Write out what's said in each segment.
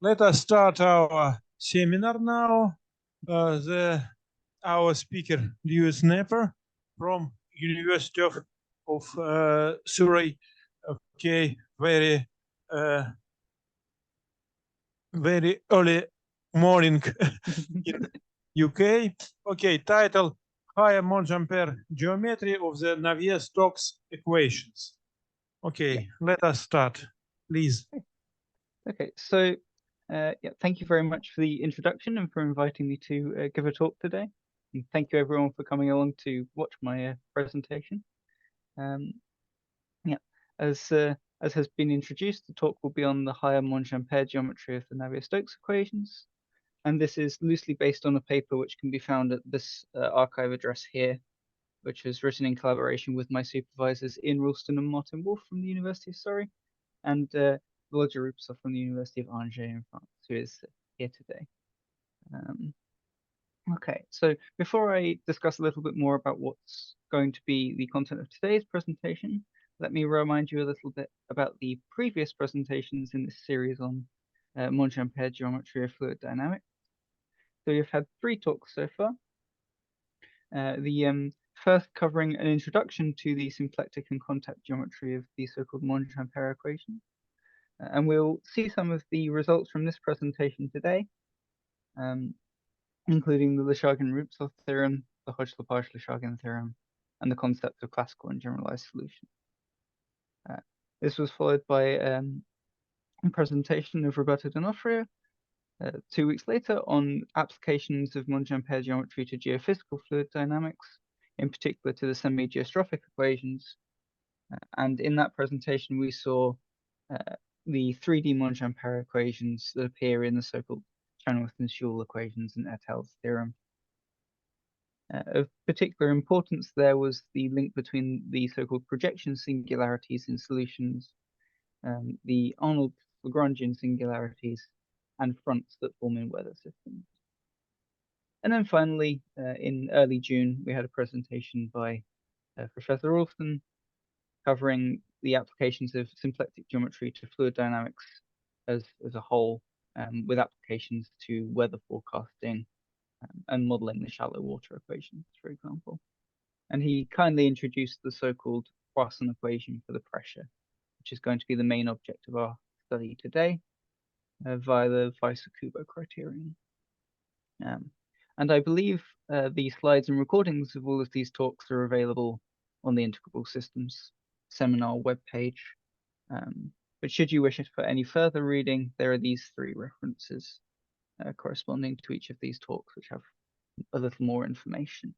Let us start our seminar now. Our speaker, Lewis Nepper from University of Surrey. Okay, very early morning in UK. Okay, title: Higher Monge-Ampere geometry of the Navier-Stokes equations. Okay, let us start, please. Okay, so thank you very much for the introduction and for inviting me to give a talk today. And thank you everyone for coming along to watch my presentation. As has been introduced, the talk will be on the higher Monge-Ampere geometry of the Navier-Stokes equations. And this is loosely based on a paper which can be found at this archive address here, which was written in collaboration with my supervisors Ian Ralston and Martin Wolf from the University of Surrey, and Roger Rupsov from the University of Angers in France, who is here today. Okay, so before I discuss a little bit more about what's going to be the content of today's presentation, let me remind you a little bit about the previous presentations in this series on Monge-Ampere geometry of fluid dynamics. So we've had 3 talks so far. The first covering an introduction to the symplectic and contact geometry of the so-called Monge-Ampere equation. And we'll see some of the results from this presentation today, including the Leshagin-Rupsov theorem, the Hodge-Lepage-Leshagin theorem, and the concept of classical and generalized solution. This was followed by a presentation of Roberto D'Onofrio 2 weeks later on applications of Monge-Ampere geometry to geophysical fluid dynamics, in particular to the semi-geostrophic equations. And in that presentation, we saw the 3D Monge-Ampere equations that appear in the so-called Chenoweth and Schule equations and et al.'s theorem. Of particular importance there was the link between the so-called projection singularities in solutions, the Arnold-Lagrangian singularities, and fronts that form in weather systems. And then finally, in early June, we had a presentation by Professor Ralston covering the applications of symplectic geometry to fluid dynamics as a whole, with applications to weather forecasting and modeling the shallow water equations, for example. And he kindly introduced the so-called Poisson equation for the pressure, which is going to be the main object of our study today, via the Weiss-Kubo criterion. And I believe the slides and recordings of all of these talks are available on the Integrable Systems seminar webpage. But should you wish it for any further reading, there are these 3 references corresponding to each of these talks, which have a little more information.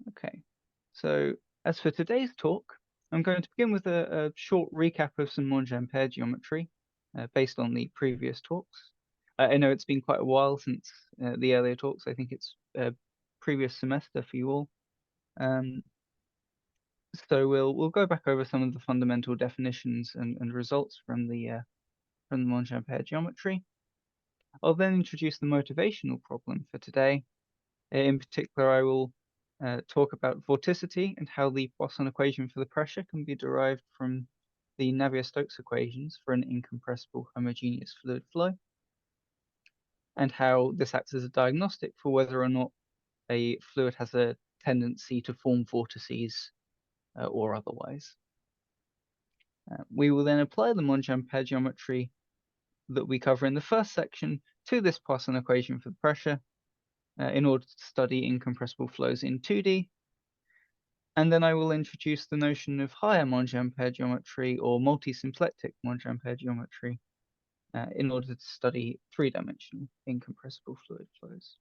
Okay, so as for today's talk, I'm going to begin with a short recap of some Monge-Ampere geometry based on the previous talks. I know it's been quite a while since the earlier talks. I think it's previous semester for you all. So we'll go back over some of the fundamental definitions and results from the Monge-Ampere geometry. I'll then introduce the motivational problem for today. In particular, I will talk about vorticity and how the Poisson equation for the pressure can be derived from the Navier-Stokes equations for an incompressible homogeneous fluid flow, and how this acts as a diagnostic for whether or not a fluid has a tendency to form vortices or otherwise. We will then apply the Monge-Ampere geometry that we cover in the first section to this Poisson equation for the pressure in order to study incompressible flows in 2D. And then I will introduce the notion of higher Monge-Ampere geometry or multi-symplectic Monge-Ampere geometry in order to study 3-dimensional incompressible fluid flows.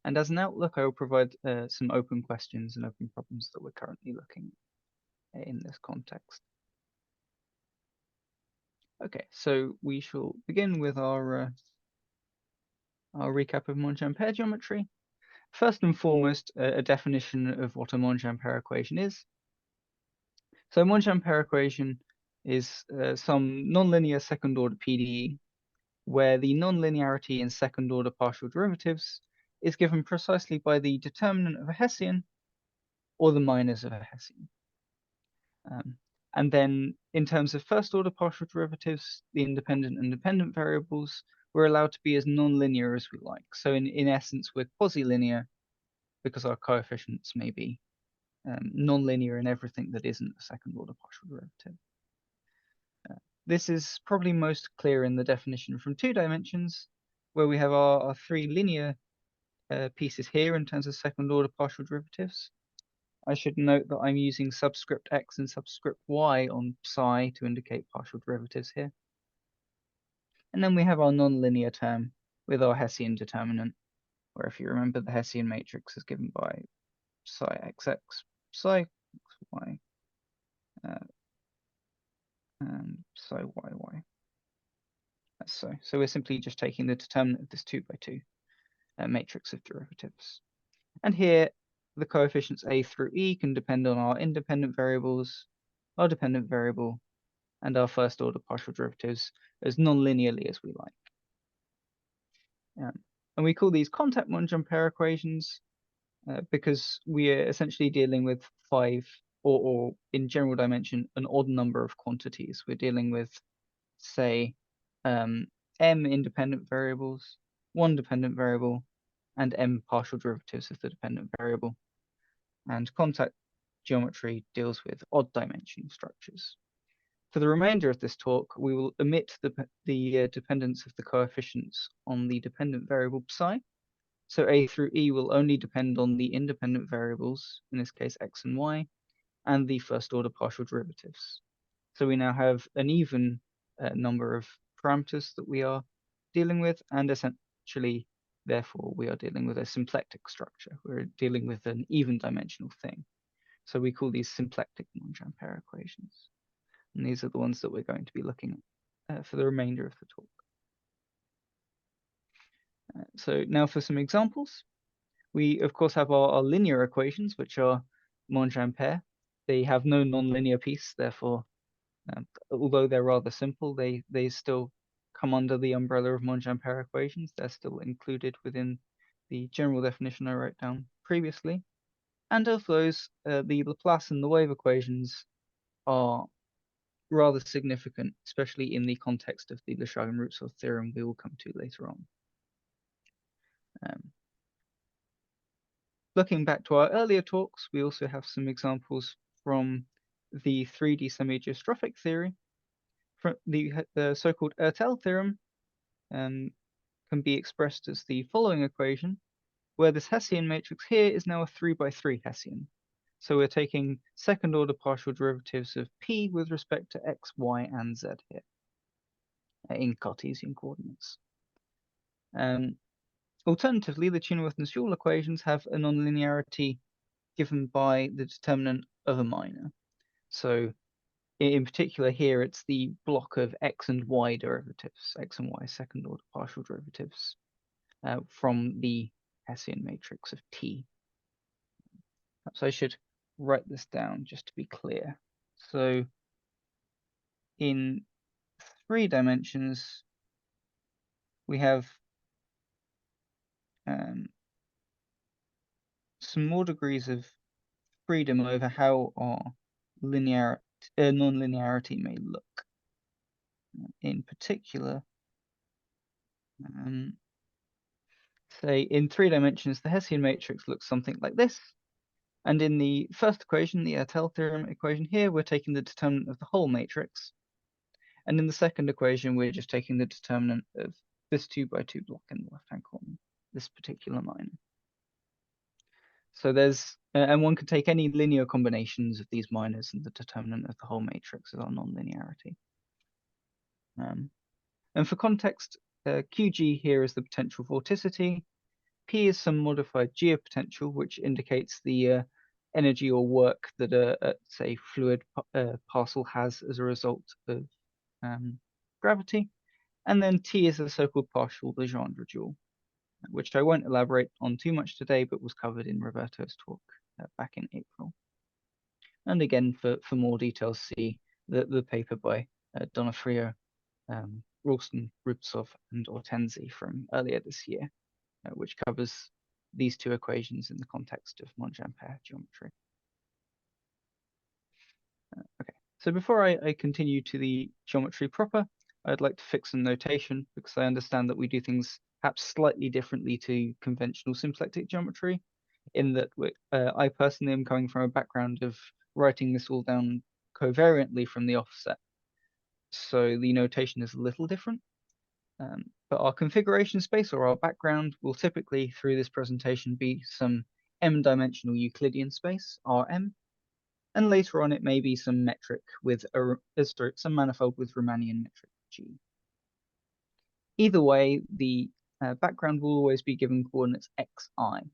And as an outlook, I will provide some open questions and open problems that we're currently looking at in this context. Okay, so we shall begin with our recap of Monge-Ampere geometry. First and foremost, a definition of what a Monge-Ampere equation is. So Monge-Ampere equation is some nonlinear second-order PDE, where the nonlinearity in second-order partial derivatives is given precisely by the determinant of a Hessian or the minors of a Hessian. And then in terms of first order partial derivatives, the independent and dependent variables, we're allowed to be as non-linear as we like. So in essence, we're quasi-linear because our coefficients may be non-linear in everything that isn't a second order partial derivative. This is probably most clear in the definition from 2 dimensions, where we have our 3 linear pieces here in terms of second order partial derivatives. I should note that I'm using subscript x and subscript y on psi to indicate partial derivatives here. And then we have our non-linear term with our Hessian determinant, where if you remember, the Hessian matrix is given by psi xx, psi xy, and psi yy. That's so. So we're simply just taking the determinant of this 2 by 2 matrix of derivatives. And here, the coefficients a through e can depend on our independent variables, our dependent variable, and our first order partial derivatives as non-linearly as we like. And we call these contact Monge-Ampere equations because we are essentially dealing with 5, or in general dimension, an odd number of quantities. We're dealing with, say, m independent variables, 1 dependent variable, and m partial derivatives of the dependent variable. And contact geometry deals with odd dimension structures. For the remainder of this talk, we will omit the dependence of the coefficients on the dependent variable psi. So a through e will only depend on the independent variables, in this case x and y, and the first order partial derivatives. So we now have an even number of parameters that we are dealing with, and essentially, therefore, we are dealing with a symplectic structure. We're dealing with an even dimensional thing. So we call these symplectic Monge-Ampere equations. And these are the ones that we're going to be looking at for the remainder of the talk. So now for some examples. We, of course, have our linear equations, which are Monge-Ampere. They have no nonlinear piece, therefore, although they're rather simple, they still come under the umbrella of Monge-Ampere equations. They're still included within the general definition I wrote down previously. And of those, the Laplace and the wave equations are rather significant, especially in the context of the Le Chagin-Rupesov theorem we will come to later on. Looking back to our earlier talks, we also have some examples from the 3D semi-geostrophic theory. From the so-called Ertel theorem can be expressed as the following equation, where this Hessian matrix here is now a 3 by 3 Hessian. So we're taking second order partial derivatives of p with respect to x, y, and z here in Cartesian coordinates. Alternatively, the Tunworth-Nash-Joule equations have a nonlinearity given by the determinant of a minor. So in particular here, it's the block of x and y derivatives, x and y second order partial derivatives from the Hessian matrix of T. So I should write this down just to be clear. So in 3 dimensions, we have some more degrees of freedom over how our non-linearity may look. In particular, say in 3 dimensions, the Hessian matrix looks something like this. And in the first equation, the Ertel theorem equation here, we're taking the determinant of the whole matrix. And in the second equation, we're just taking the determinant of this 2 by 2 block in the left-hand corner, this particular minor. So there's, and one could take any linear combinations of these minors, and the determinant of the whole matrix is our nonlinearity. And for context, QG here is the potential vorticity. P is some modified geopotential, which indicates the energy or work that a say, fluid parcel has as a result of gravity. And then T is the so-called partial Legendre dual, which I won't elaborate on too much today, but was covered in Roberto's talk back in April. And again, for more details, see the paper by Donofrio, Ralston, Rupesov, and Ortenzi from earlier this year, which covers these 2 equations in the context of Monge-Ampere geometry. So before I continue to the geometry proper, I'd like to fix some notation because I understand that we do things perhaps slightly differently to conventional symplectic geometry, in that I personally am coming from a background of writing this all down covariantly from the offset. So the notation is a little different. But our configuration space or our background will typically, through this presentation, be some m-dimensional Euclidean space, Rm, and later on it may be some metric with some manifold with Riemannian metric G. Either way, the background will always be given coordinates xi,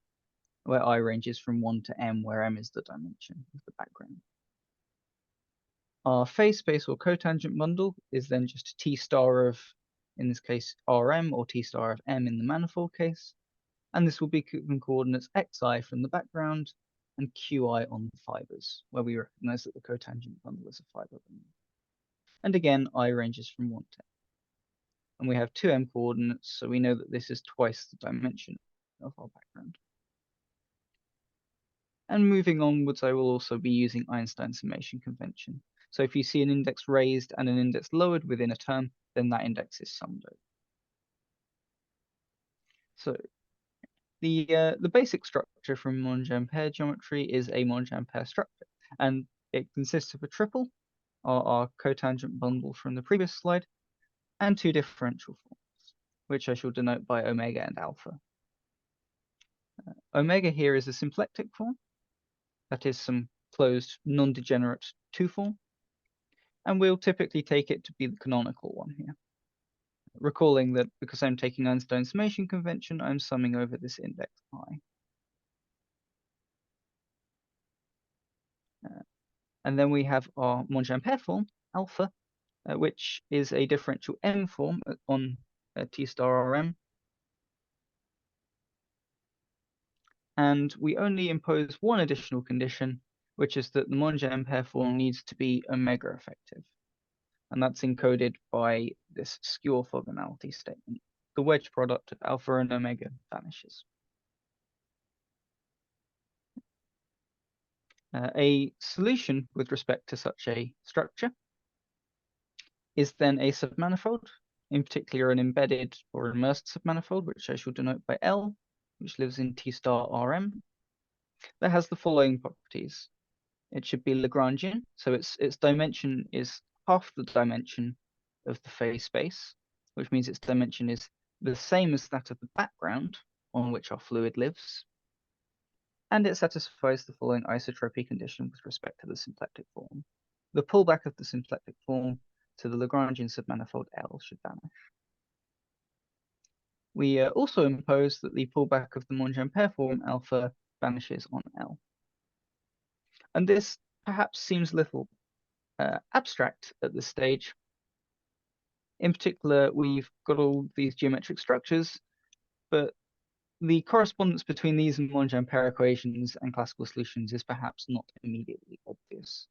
where I ranges from 1 to m, where m is the dimension of the background. Our phase space or cotangent bundle is then just T star of, in this case, Rm, or T star of m in the manifold case. And this will be given coordinates xi from the background and qi on the fibers, where we recognize that the cotangent bundle is a fiber bundle. And again, I ranges from 1 to m. And we have 2m coordinates, so we know that this is twice the dimension of our background. And moving onwards, I will also be using Einstein's summation convention. So if you see an index raised and an index lowered within a term, then that index is summed over. So the basic structure from Monge-Ampere geometry is a Monge-Ampere structure, and it consists of a triple, our cotangent bundle from the previous slide, and two differential forms, which I shall denote by omega and alpha. Omega here is a symplectic form, that is some closed non-degenerate 2 form, and we'll typically take it to be the canonical one here. Recalling that because I'm taking Einstein's summation convention, I'm summing over this index I. And then we have our Monge-Ampere form, alpha, which is a differential M form on T star Rm. And we only impose one additional condition, which is that the Monge-Ampere form needs to be omega effective. And that's encoded by this skew orthogonality statement. The wedge product of alpha and omega vanishes. A solution with respect to such a structure is then a submanifold, in particular an embedded or immersed submanifold, which I shall denote by L, which lives in T star Rm, that has the following properties. It should be Lagrangian, so its dimension is half the dimension of the phase space, which means its dimension is the same as that of the background on which our fluid lives, and it satisfies the following isotropy condition with respect to the symplectic form. The pullback of the symplectic form to the Lagrangian submanifold L should vanish. We also impose that the pullback of the Monge-Ampere form alpha vanishes on L. And this perhaps seems a little abstract at this stage. In particular, we've got all these geometric structures, but the correspondence between these and Monge-Ampere equations and classical solutions is perhaps not immediately obvious.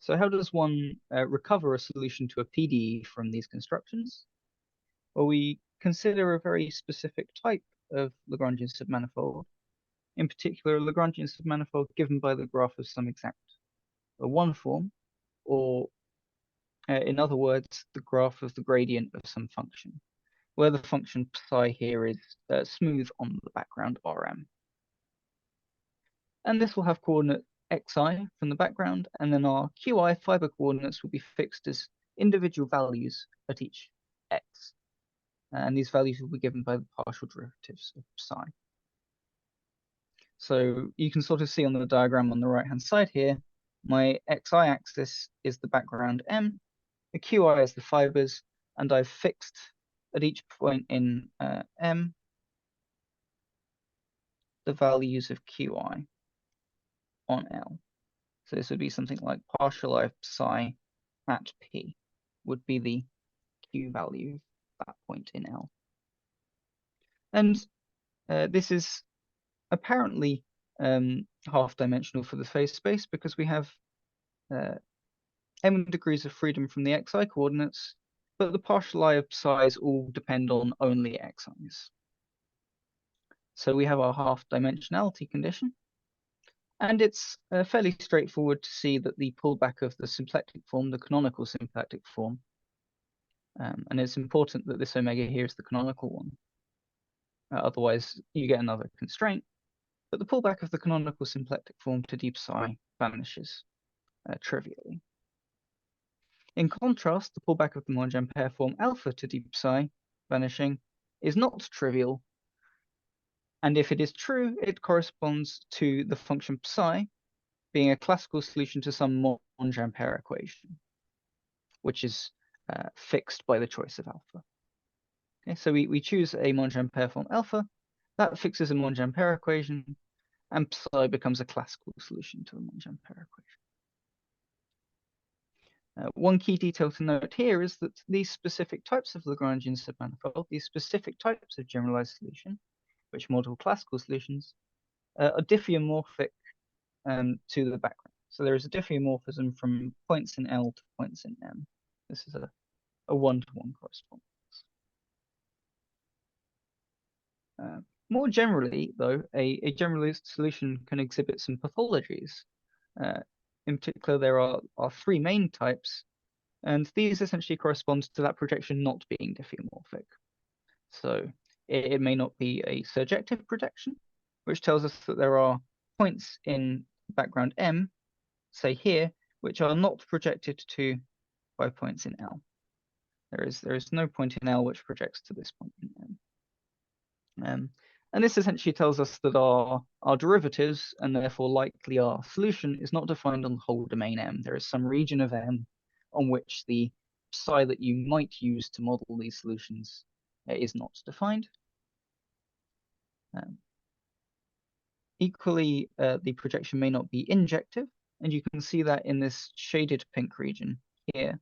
So how does one recover a solution to a PDE from these constructions? Well, we consider a very specific type of Lagrangian submanifold, in particular a Lagrangian submanifold given by the graph of some exact one form, or in other words, the graph of the gradient of some function, where the function psi here is smooth on the background Rm. And this will have coordinate xi from the background, and then our qi fiber coordinates will be fixed as individual values at each x. And these values will be given by the partial derivatives of psi. So you can sort of see on the diagram on the right-hand side here, my xi-axis is the background M, the qi is the fibers, and I've fixed at each point in M the values of qi on L. So this would be something like partial I of psi at P would be the q value of that point in L. And this is apparently half-dimensional for the phase space because we have m degrees of freedom from the xi coordinates, but the partial I of psi's all depend on only xi's. So we have our half-dimensionality condition, And it's fairly straightforward to see that the pullback of the symplectic form, the canonical symplectic form, and it's important that this omega here is the canonical one. Otherwise, you get another constraint. But the pullback of the canonical symplectic form to d psi vanishes trivially. In contrast, the pullback of the Monge-Ampere form alpha to d psi vanishing is not trivial. And if it is true, it corresponds to the function psi being a classical solution to some Monge-Ampere equation, which is fixed by the choice of alpha. Okay, so we choose a Monge-Ampere form alpha, that fixes a Monge-Ampere equation, and psi becomes a classical solution to the Monge-Ampere equation. One key detail to note here is that these specific types of Lagrangian submanifold, these specific types of generalized solution, which model classical solutions, are diffeomorphic to the background. So there is a diffeomorphism from points in L to points in M. This is a one-to-one correspondence. More generally, though, a generalized solution can exhibit some pathologies. In particular, there are three main types, and these essentially correspond to that projection not being diffeomorphic. So it may not be a surjective projection, which tells us that there are points in background M, say here, which are not projected to by points in L. There is no point in L which projects to this point in M. And this essentially tells us that our derivatives, and therefore likely our solution, is not defined on the whole domain M. There is some region of M on which the psi that you might use to model these solutions is not defined. Equally, the projection may not be injective, and you can see that in this shaded pink region here.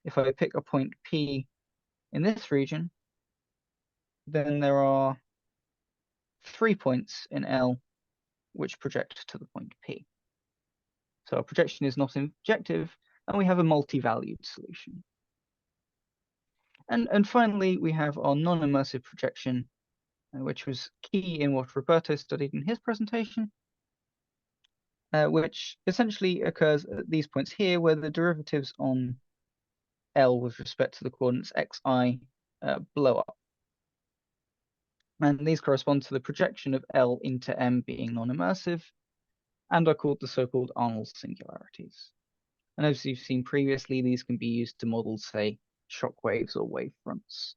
If I pick a point P in this region, then there are 3 points in L which project to the point P. So our projection is not injective, and we have a multi-valued solution. And finally, we have our non-immersive projection, which was key in what Roberto studied in his presentation, which essentially occurs at these points here, where the derivatives on L with respect to the coordinates xi blow up. And these correspond to the projection of L into M being non-immersive, and are called the so-called Arnold singularities. And as you've seen previously, these can be used to model, say, shock waves or wave fronts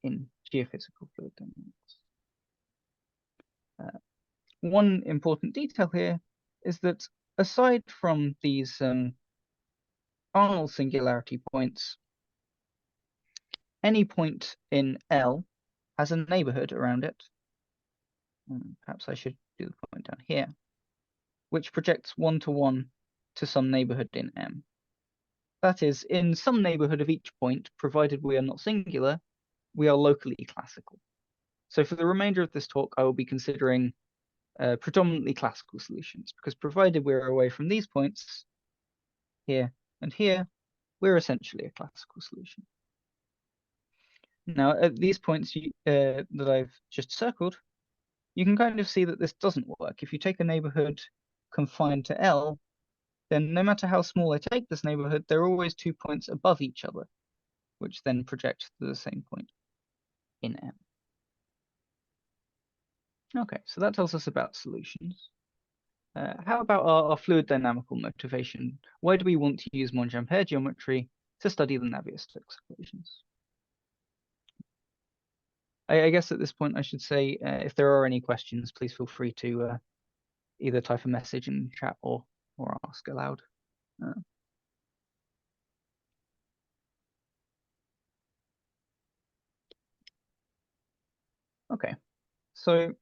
in geophysical fluid dynamics. One important detail here is that aside from these Arnold singularity points, any point in L has a neighborhood around it. Perhaps I should do the point down here, which projects one-to-one to some neighborhood in M. That is, in some neighborhood of each point, provided we are not singular, we are locally classical. So for the remainder of this talk, I will be considering predominantly classical solutions, because provided we're away from these points, here and here, we're essentially a classical solution. Now, at these points that I've just circled, you can kind of see that this doesn't work. If you take a neighborhood confined to L, then no matter how small I take this neighborhood, there are always 2 points above each other, which then project to the same point in M. Okay, so that tells us about solutions. How about our fluid dynamical motivation? Why do we want to use Monge-Ampere geometry to study the Navier-Stokes equations? I guess at this point I should say, if there are any questions, please feel free to either type a message in chat or ask aloud. Okay, so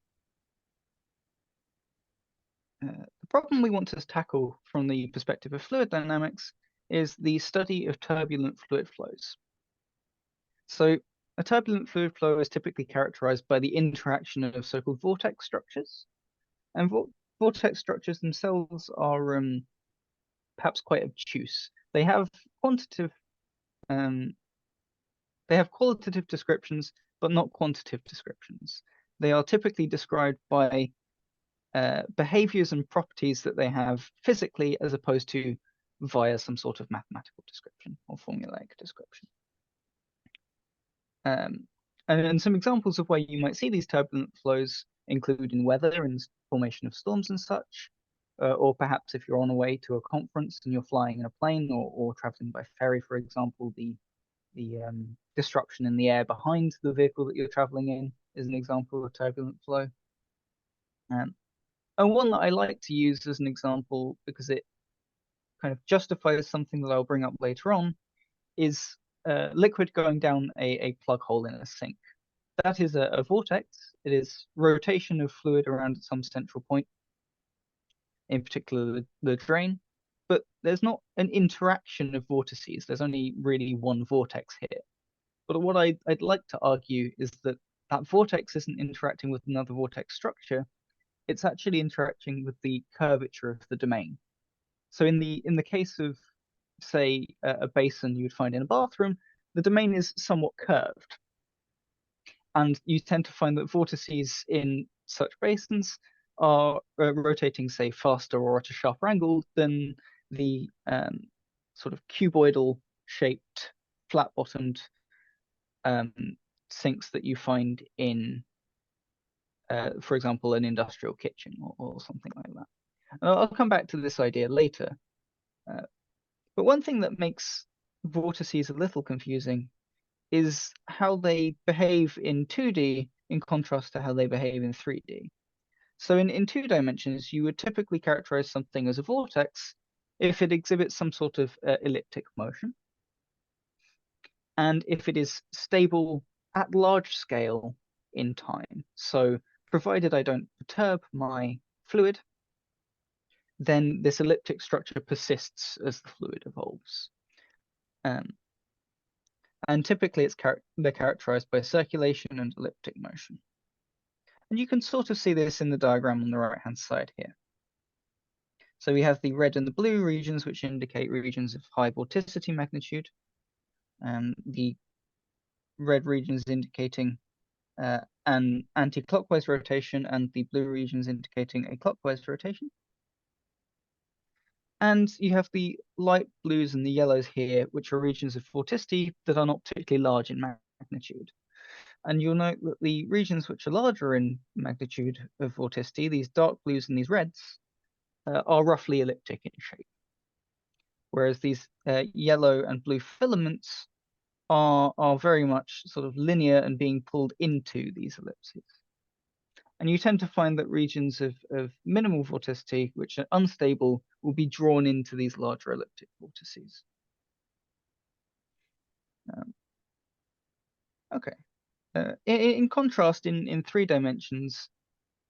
the problem we want to tackle from the perspective of fluid dynamics is the study of turbulent fluid flows. So a turbulent fluid flow is typically characterized by the interaction of so-called vortex structures. And vortex structures themselves are perhaps quite obtuse. They have qualitative descriptions, but not quantitative descriptions. They are typically described by behaviors and properties that they have physically, as opposed to via some sort of mathematical description or formulaic description. And some examples of where you might see these turbulent flows include in weather and formation of storms and such, or perhaps if you're on a way to a conference and you're flying in a plane or traveling by ferry, for example, the disruption in the air behind the vehicle that you're traveling in is an example of turbulent flow. And one that I like to use as an example, because it kind of justifies something that I'll bring up later on, is liquid going down a plug hole in a sink. That is a vortex. It is rotation of fluid around some central point, in particular the drain. But there's not an interaction of vortices. There's only really one vortex here. But what I'd like to argue is that that vortex isn't interacting with another vortex structure. It's actually interacting with the curvature of the domain. So in the case of, say, a basin you would find in a bathroom, the domain is somewhat curved. And you tend to find that vortices in such basins are rotating, say, faster or at a sharper angle than the sort of cuboidal shaped, flat-bottomed sinks that you find in, for example, an industrial kitchen or something like that. And I'll come back to this idea later. But one thing that makes vortices a little confusing is how they behave in 2D in contrast to how they behave in 3D. So in 2 dimensions, you would typically characterize something as a vortex if it exhibits some sort of elliptic motion, and if it is stable at large scale in time. So provided I don't perturb my fluid, then this elliptic structure persists as the fluid evolves. And typically they're characterized by circulation and elliptic motion. And you can sort of see this in the diagram on the right-hand side here. So we have the red and the blue regions, which indicate regions of high vorticity magnitude. The red regions indicating an anti-clockwise rotation, and the blue regions indicating a clockwise rotation. And you have the light blues and the yellows here, which are regions of vorticity that are not particularly large in magnitude. And you'll note that the regions which are larger in magnitude of vorticity, these dark blues and these reds, are roughly elliptic in shape. Whereas these yellow and blue filaments are very much sort of linear and being pulled into these ellipses. And you tend to find that regions of minimal vorticity, which are unstable, will be drawn into these larger elliptic vortices. Okay. In contrast, in 3 dimensions,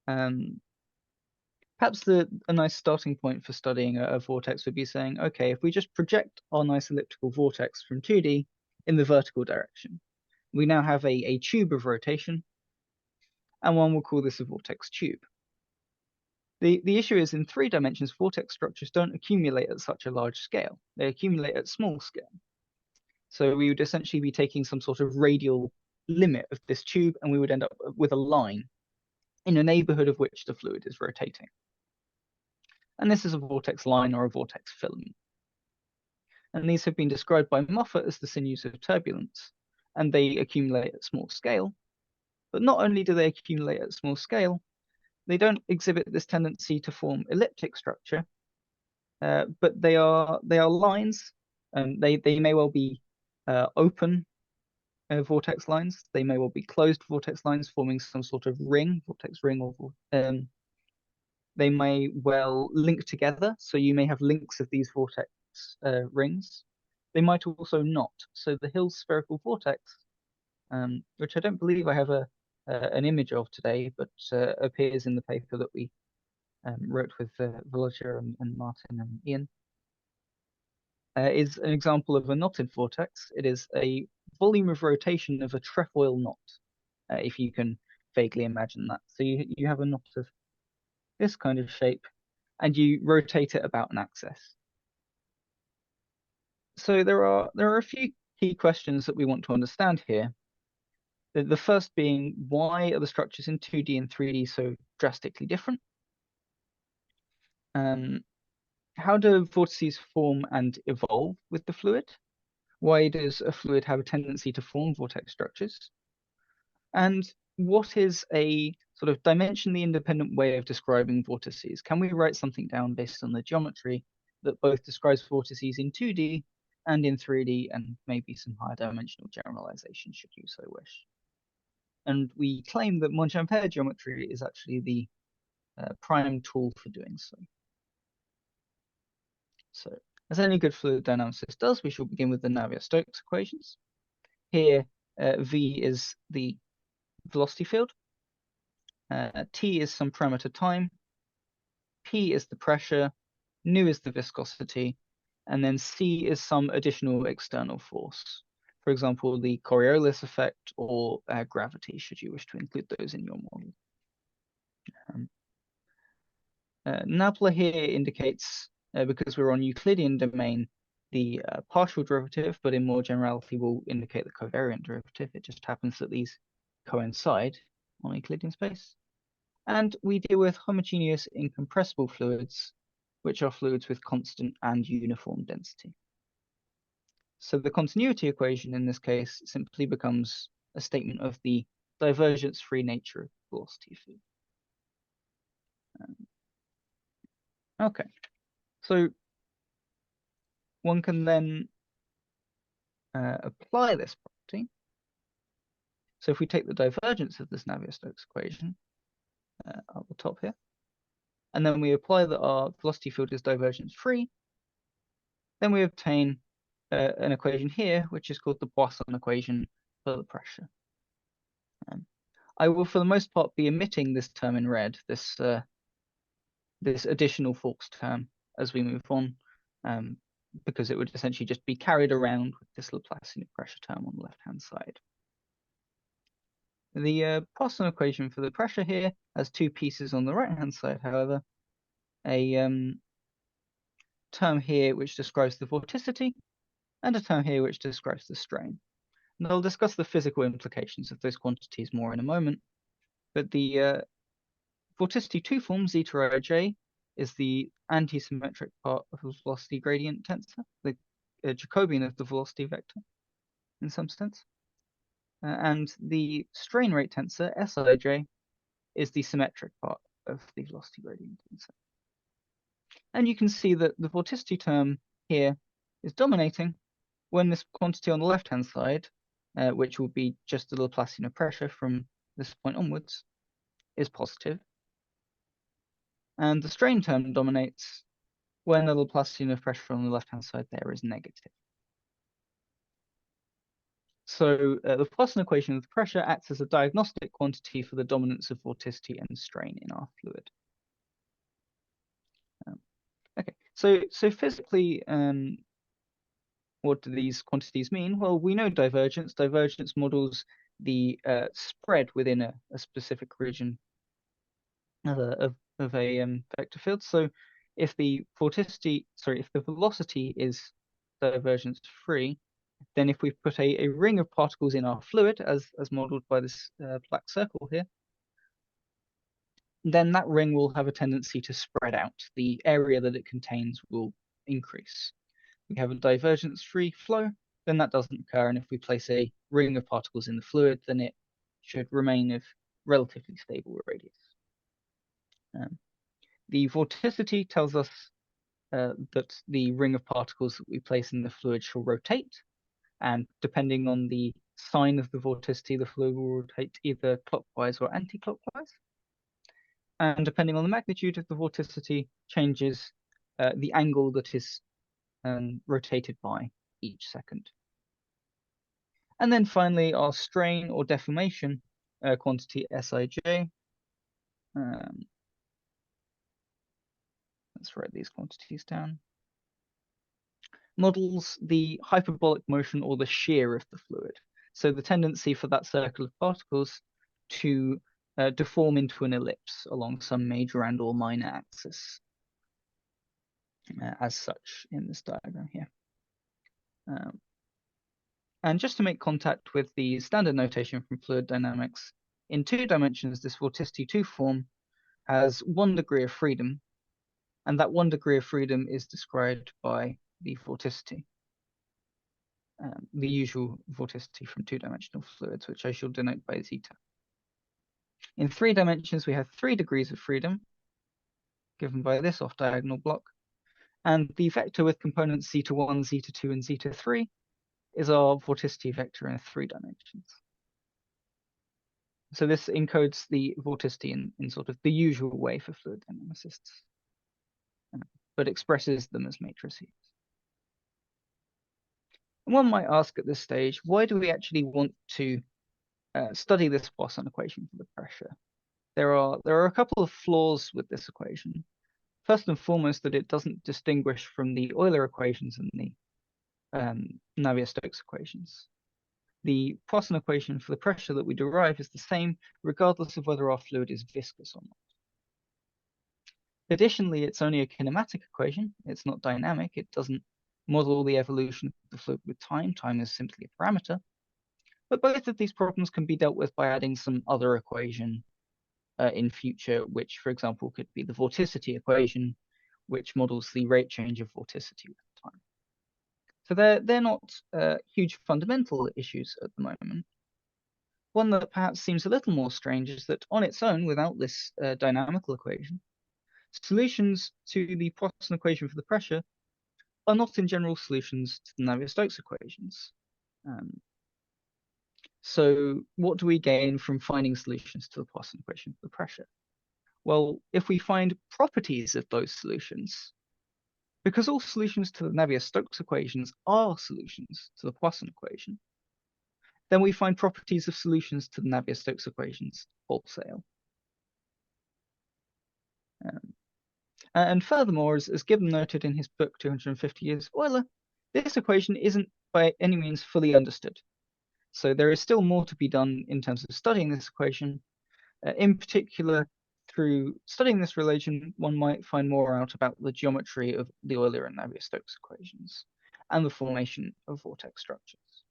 perhaps a nice starting point for studying a vortex would be saying, okay, if we just project our nice elliptical vortex from 2D in the vertical direction, we now have a tube of rotation, and one will call this a vortex tube. The issue is in 3 dimensions, vortex structures don't accumulate at such a large scale. They accumulate at small scale. So we would essentially be taking some sort of radial limit of this tube, and we would end up with a line in a neighborhood of which the fluid is rotating. And this is a vortex line or a vortex filament. And these have been described by Moffat as the sinews of turbulence, and they accumulate at small scale. But not only do they accumulate at small scale, they don't exhibit this tendency to form elliptic structure, but they are lines. They may well be open vortex lines. They may well be closed vortex lines forming some sort of ring, vortex ring, or they may well link together. So you may have links of these vortex rings. They might also not. So the Hill spherical vortex, which I don't believe I have an image of today, but appears in the paper that we wrote with Volodya and Martin and Ian, is an example of a knotted vortex. It is a volume of rotation of a trefoil knot, if you can vaguely imagine that. So you have a knot of this kind of shape, and you rotate it about an axis. So there are a few key questions that we want to understand here. The first being, why are the structures in 2D and 3D so drastically different? How do vortices form and evolve with the fluid? Why does a fluid have a tendency to form vortex structures? And what is a sort of dimensionally independent way of describing vortices? Can we write something down based on the geometry that both describes vortices in 2D and in 3D, and maybe some higher dimensional generalization should you so wish? And we claim that Monge-Ampere geometry is actually the prime tool for doing so. So, as any good fluid dynamicist does, we shall begin with the Navier-Stokes equations. Here, V is the velocity field, T is some parameter time, P is the pressure, nu is the viscosity, and then C is some additional external force. For example, the Coriolis effect or gravity, should you wish to include those in your model. Nabla here indicates, because we're on Euclidean domain, the partial derivative, but in more generality will indicate the covariant derivative. It just happens that these coincide on Euclidean space. And we deal with homogeneous incompressible fluids, which are fluids with constant and uniform density. So the continuity equation in this case simply becomes a statement of the divergence-free nature of the velocity field. Okay, so one can then apply this property. So if we take the divergence of this Navier-Stokes equation at the top here, and then we apply that our velocity field is divergence-free, then we obtain an equation here, which is called the Poisson equation for the pressure. I will, for the most part, be omitting this term in red, this additional force term, as we move on, because it would essentially just be carried around with this Laplacian pressure term on the left-hand side. The Poisson equation for the pressure here has two pieces on the right-hand side, however. A term here which describes the vorticity, and a term here which describes the strain. And I'll discuss the physical implications of those quantities more in a moment. But the vorticity 2 form, zeta ij, is the anti-symmetric part of the velocity gradient tensor, the Jacobian of the velocity vector, in some sense. And the strain rate tensor, Sij, is the symmetric part of the velocity gradient tensor. And you can see that the vorticity term here is dominating when this quantity on the left-hand side, which will be just the Laplacian of pressure from this point onwards, is positive. And the strain term dominates when the Laplacian of pressure on the left-hand side there is negative. So the Poisson equation of the pressure acts as a diagnostic quantity for the dominance of vorticity and strain in our fluid. Okay, so physically, what do these quantities mean? Well, we know divergence. Divergence models the spread within a specific region of a vector field. So if the velocity is divergence free, then if we put a ring of particles in our fluid, as modeled by this black circle here, then that ring will have a tendency to spread out. The area that it contains will increase. We have a divergence-free flow, then that doesn't occur. And if we place a ring of particles in the fluid, then it should remain of relatively stable radius. The vorticity tells us that the ring of particles that we place in the fluid shall rotate. And depending on the sign of the vorticity, the fluid will rotate either clockwise or anti-clockwise. And depending on the magnitude of the vorticity, changes the angle that is rotated by each second. And then finally, our strain or deformation quantity Sij. Let's write these quantities down. Models the hyperbolic motion or the shear of the fluid. So the tendency for that circle of particles to deform into an ellipse along some major and or minor axis, as such in this diagram here. And just to make contact with the standard notation from fluid dynamics, in 2 dimensions, this vorticity 2 form has 1 degree of freedom, And that 1 degree of freedom is described by the vorticity, the usual vorticity from 2-dimensional fluids, which I shall denote by zeta. In 3 dimensions, we have 3 degrees of freedom, given by this off-diagonal block. And the vector with components zeta1, zeta2, and zeta3 is our vorticity vector in 3 dimensions. So this encodes the vorticity in sort of the usual way for fluid dynamicists, but expresses them as matrices. And one might ask at this stage, why do we actually want to study this Poisson equation for the pressure? There are a couple of flaws with this equation. First and foremost, that it doesn't distinguish from the Euler equations and the Navier-Stokes equations. The Poisson equation for the pressure that we derive is the same, regardless of whether our fluid is viscous or not. Additionally, it's only a kinematic equation. It's not dynamic. It doesn't model the evolution of the fluid with time. Time is simply a parameter. But both of these problems can be dealt with by adding some other equation in future, which, for example, could be the vorticity equation, which models the rate change of vorticity with time. So they're not huge fundamental issues at the moment. One that perhaps seems a little more strange is that on its own, without this dynamical equation, solutions to the Poisson equation for the pressure are not in general solutions to the Navier-Stokes equations. So what do we gain from finding solutions to the Poisson equation for the pressure? Well, if we find properties of those solutions, because all solutions to the Navier-Stokes equations are solutions to the Poisson equation, then we find properties of solutions to the Navier-Stokes equations wholesale. And furthermore, as Gibbon noted in his book 250 Years of Euler, this equation isn't by any means fully understood. So there is still more to be done in terms of studying this equation. In particular, through studying this relation, one might find more out about the geometry of the Euler and Navier-Stokes equations and the formation of vortex structures.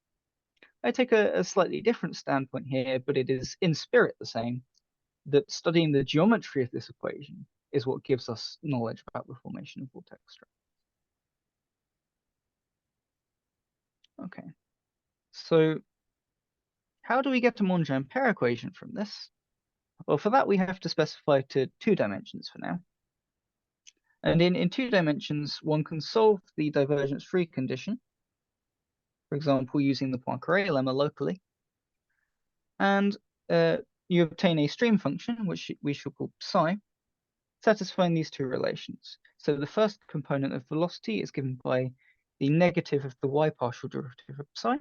I take a slightly different standpoint here, but it is in spirit the same, that studying the geometry of this equation is what gives us knowledge about the formation of vortex structures. Okay, so how do we get a Monge-Ampere equation from this? Well, for that we have to specify to 2 dimensions for now. And in 2 dimensions, one can solve the divergence-free condition, for example, using the Poincaré lemma locally. And you obtain a stream function, which we shall call psi, satisfying these 2 relations. So the first component of velocity is given by the negative of the y partial derivative of psi,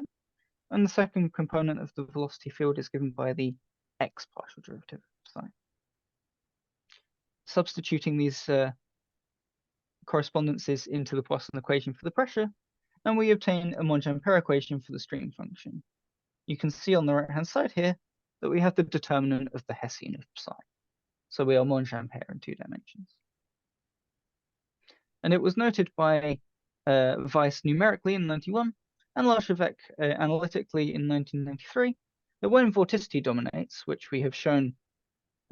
and the second component of the velocity field is given by the x partial derivative of psi. Substituting these correspondences into the Poisson equation for the pressure, and we obtain a Monge-Ampere equation for the stream function. You can see on the right-hand side here that we have the determinant of the Hessian of psi. So we are Monge-Ampere in 2 dimensions. And it was noted by Weiss numerically in 1991 and Larchevêque analytically in 1993 that when vorticity dominates, which we have shown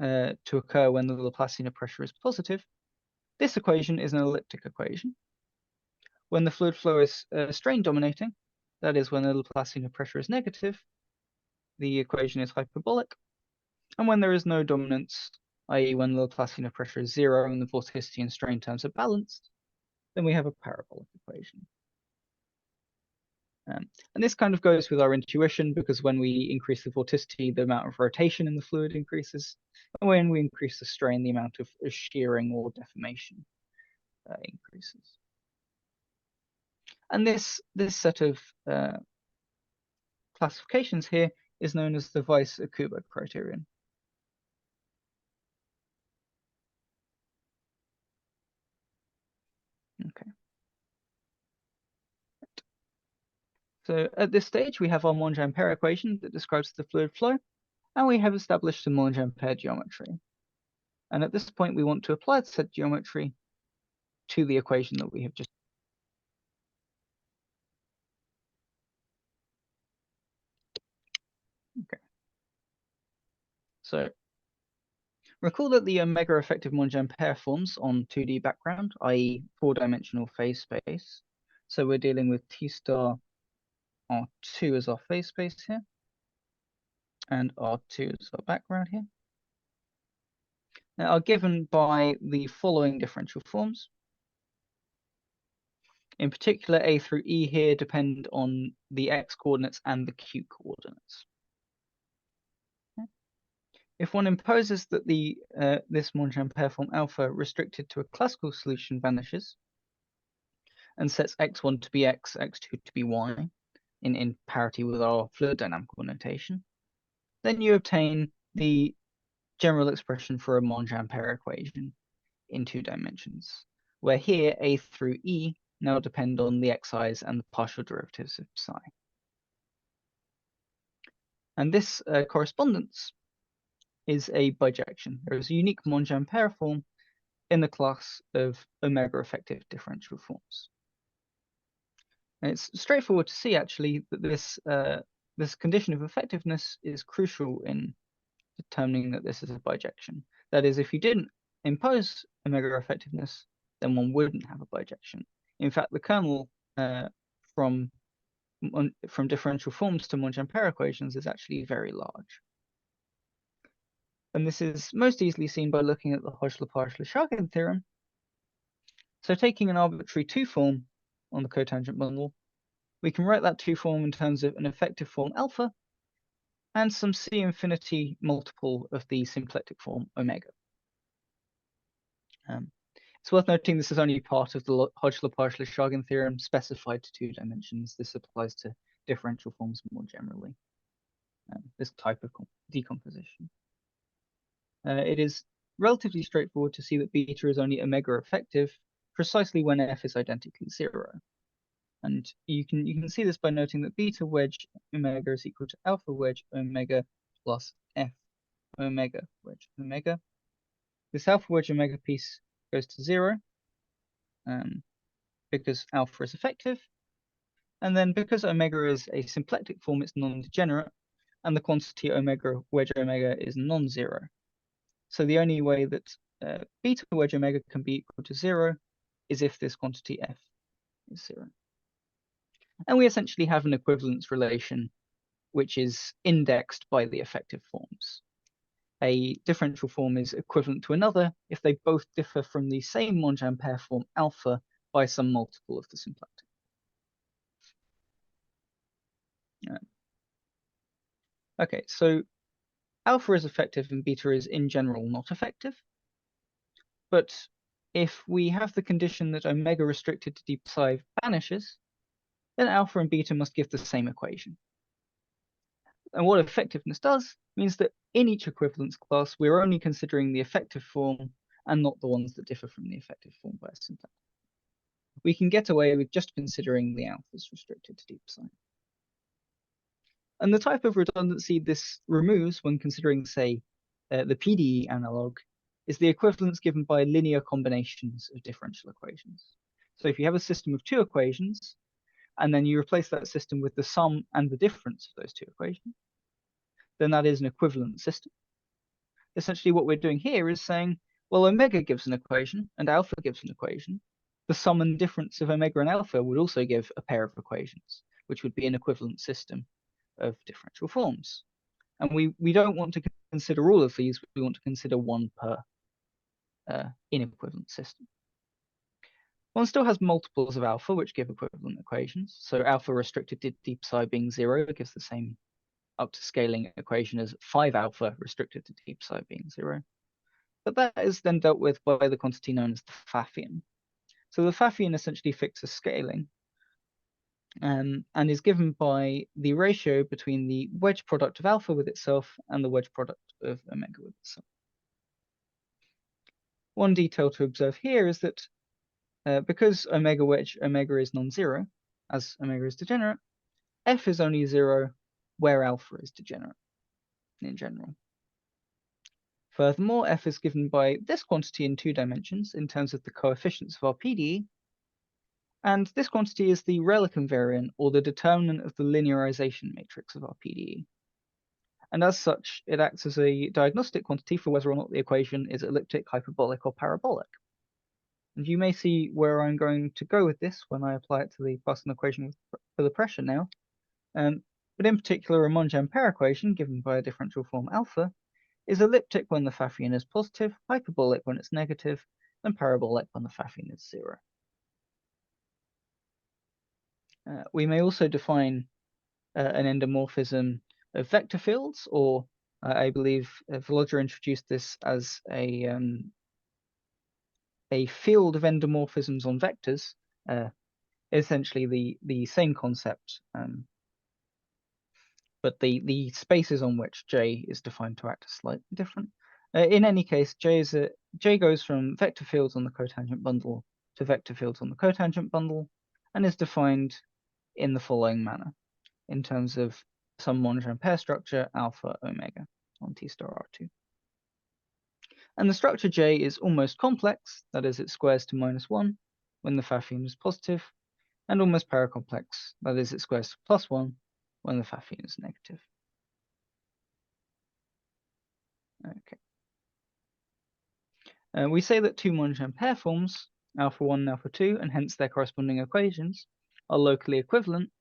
to occur when the Laplacian pressure is positive, this equation is an elliptic equation. When the fluid flow is strain dominating, that is when the Laplacian pressure is negative, the equation is hyperbolic. And when there is no dominance, i.e. when the Laplacian pressure is 0 and the vorticity and strain terms are balanced, then we have a parabolic equation. And this kind of goes with our intuition, because when we increase the vorticity, the amount of rotation in the fluid increases. And when we increase the strain, the amount of shearing or deformation increases. And this set of classifications here is known as the Weiss-Kubo criterion. Okay. So at this stage, we have our Monge-Ampere equation that describes the fluid flow, and we have established a Monge-Ampere geometry. And at this point, we want to apply said geometry to the equation that we have just. Okay. So Recall that the omega effective Monge-Ampere forms on 2D background, i.e. 4-dimensional phase space. So we're dealing with T star R2 as our phase space here, and R2 as our background here. Now are given by the following differential forms. In particular, A through E here depend on the x coordinates and the q coordinates. If one imposes that this Monge-Ampere form alpha restricted to a classical solution vanishes, and sets x1 to be x, x2 to be y, in parity with our fluid dynamical notation, then you obtain the general expression for a Monge-Ampere equation in 2 dimensions, where here A through E now depend on the xi's and the partial derivatives of psi. And this correspondence is a bijection. There is a unique Monge-Ampere form in the class of omega effective differential forms. And it's straightforward to see actually that this condition of effectiveness is crucial in determining that this is a bijection. That is, if you didn't impose omega effectiveness, then one wouldn't have a bijection. In fact, the kernel from differential forms to Monge-Ampere equations is actually very large. And this is most easily seen by looking at the Hodge-Lopage-Le theorem. So taking an arbitrary 2 form on the cotangent bundle, we can write that 2 form in terms of an effective form alpha and some C infinity multiple of the symplectic form omega. It's worth noting this is only part of the Hodge-Lopage-Le theorem specified to 2 dimensions. This applies to differential forms more generally, this type of decomposition. It is relatively straightforward to see that beta is only omega effective precisely when f is identically 0. And you can see this by noting that beta wedge omega is equal to alpha wedge omega plus f omega wedge omega. This alpha wedge omega piece goes to 0 because alpha is effective. And then because omega is a symplectic form, it's non-degenerate, and the quantity omega wedge omega is non-zero. So the only way that beta wedge omega can be equal to 0 is if this quantity f is 0. And we essentially have an equivalence relation which is indexed by the effective forms. A differential form is equivalent to another if they both differ from the same Monge-Ampere form alpha by some multiple of the symplectic. Okay, so alpha is effective and beta is in general not effective. But if we have the condition that omega restricted to deep psi vanishes, then alpha and beta must give the same equation. And what effectiveness does means that in each equivalence class, we're only considering the effective form and not the ones that differ from the effective form by a symplectic. We can get away with just considering the alphas restricted to deep psi. And the type of redundancy this removes when considering, say, the PDE analog is the equivalence given by linear combinations of differential equations. So if you have a system of 2 equations, and then you replace that system with the sum and the difference of those 2 equations, then that is an equivalent system. Essentially what we're doing here is saying, well, omega gives an equation and alpha gives an equation. The sum and difference of omega and alpha would also give a pair of equations, which would be an equivalent system of differential forms. And we don't want to consider all of these, we want to consider one per inequivalent system. One still has multiples of alpha, which give equivalent equations. So alpha restricted to deep psi being 0 gives the same up to scaling equation as 5 alpha restricted to deep psi being 0. But that is then dealt with by the quantity known as the Pfaffian. So the Pfaffian essentially fixes scaling and is given by the ratio between the wedge product of alpha with itself and the wedge product of omega with itself. One detail to observe here is that because omega wedge omega is non-zero, as omega is degenerate, f is only 0 where alpha is degenerate in general. Furthermore, f is given by this quantity in 2 dimensions in terms of the coefficients of our PDE, and this quantity is the Relic invariant or the determinant of the linearization matrix of our PDE. and as such, it acts as a diagnostic quantity for whether or not the equation is elliptic, hyperbolic, or parabolic. And you may see where I'm going to go with this when I apply it to the Poisson equation for the pressure now. But in particular, a Monge-Ampere equation given by a differential form alpha is elliptic when the Pfaffian is positive, hyperbolic when it's negative, and parabolic when the Pfaffian is 0. We may also define an endomorphism of vector fields, or I believe Volodya introduced this as a field of endomorphisms on vectors, essentially the same concept, but the spaces on which J is defined to act are slightly different. In any case, J goes from vector fields on the cotangent bundle to vector fields on the cotangent bundle, and is defined in the following manner, in terms of some Monge-Ampere structure alpha omega on T star R2. And the structure J is almost complex, that is, it squares to -1 when the Pfaffian is positive, and almost paracomplex, that is, it squares to +1 when the Pfaffian is negative. Okay. We say that two Monge-Ampere forms, alpha 1 and alpha 2, and hence their corresponding equations, are locally equivalent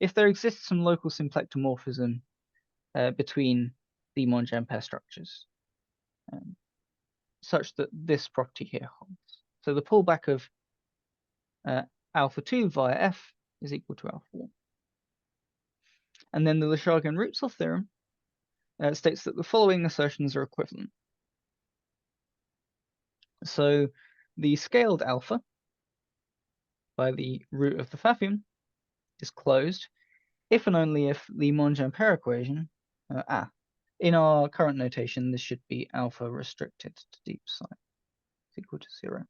if there exists some local symplectomorphism between the Monge-Ampere structures, such that this property here holds. So the pullback of alpha 2 via F is equal to alpha 1. And then the Leshagin-Rutzel theorem states that the following assertions are equivalent. So the scaled alpha by the root of the Pfaffian is closed if and only if the Monge-Ampere equation, in our current notation, this should be alpha restricted to deep psi is equal to 0.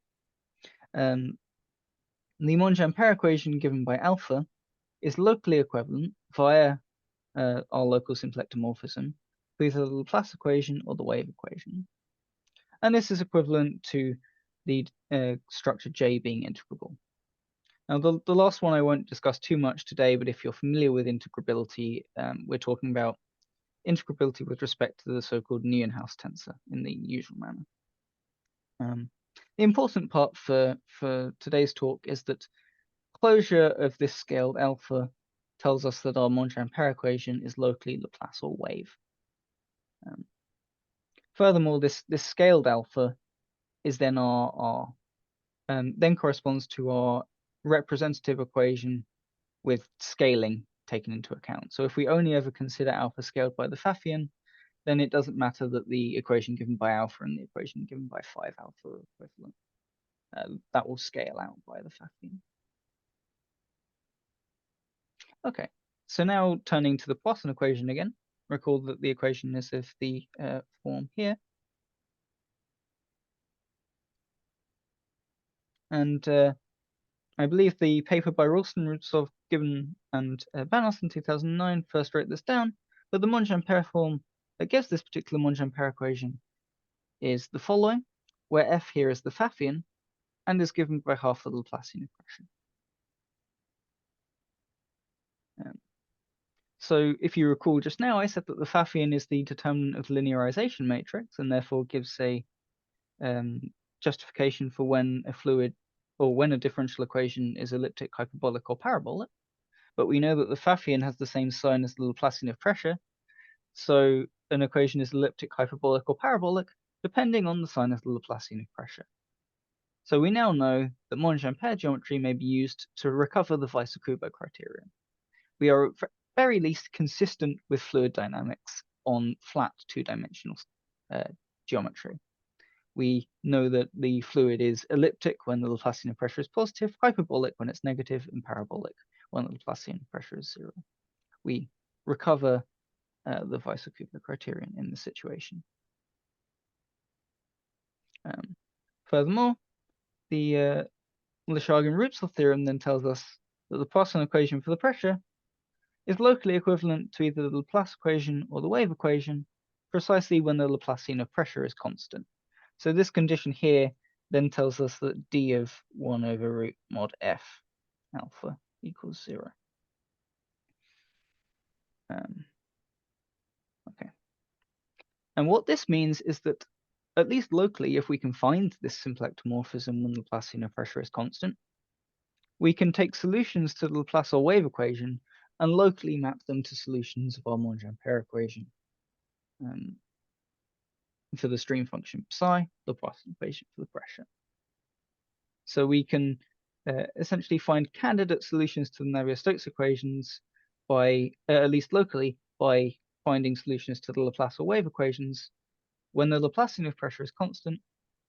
The Monge-Ampere equation given by alpha is locally equivalent via our local symplectomorphism to either the Laplace equation or the wave equation. And this is equivalent to the structure J being integrable. Now, the last one I won't discuss too much today, but if you're familiar with integrability, we're talking about integrability with respect to the so-called Neuenhaus tensor in the usual manner. The important part for today's talk is that closure of this scaled alpha tells us that our Monge-Ampere equation is locally Laplace or wave. Furthermore, this scaled alpha is then then corresponds to our representative equation with scaling taken into account. So if we only ever consider alpha scaled by the Pfaffian, then it doesn't matter that the equation given by alpha and the equation given by 5 alpha are equivalent. That will scale out by the Pfaffian. Okay, so now turning to the Poisson equation again, recall that the equation is of the form here. And I believe the paper by Ralston, Rutzov, Gibbon, and Banos in 2009 first wrote this down, but the Monge-Ampere form that gives this particular Monge-Ampere equation is the following, where F here is the Pfaffian and is given by half the Laplacian equation. So if you recall just now, I said that the Pfaffian is the determinant of the linearization matrix and therefore gives a justification for when a fluid or when a differential equation is elliptic, hyperbolic, or parabolic. But we know that the Pfaffian has the same sign as the Laplacian of pressure, so an equation is elliptic, hyperbolic, or parabolic, depending on the sign of the Laplacian of pressure. So we now know that Monge-Ampere geometry may be used to recover the Weisser-Kubo criterion. We are at very least consistent with fluid dynamics on flat two-dimensional geometry. We know that the fluid is elliptic when the Laplacian of pressure is positive, hyperbolic when it's negative, and parabolic when the Laplacian of pressure is 0. We recover the Weisser-Kubo criterion in this situation. Furthermore, the Leshagin-Rutzel theorem then tells us that the Poisson equation for the pressure is locally equivalent to either the Laplace equation or the wave equation, precisely when the Laplacian of pressure is constant. So this condition here then tells us that d of 1 over root mod f alpha equals 0. Okay. And what this means is that, at least locally, if we can find this symplectomorphism when the Laplacian of pressure is constant, we can take solutions to the Laplace or wave equation and locally map them to solutions of our Monge-Ampere equation for the stream function psi, Laplace equation for the pressure. So we can essentially find candidate solutions to the Navier-Stokes equations by, at least locally, by finding solutions to the Laplace or wave equations when the Laplacian of pressure is constant,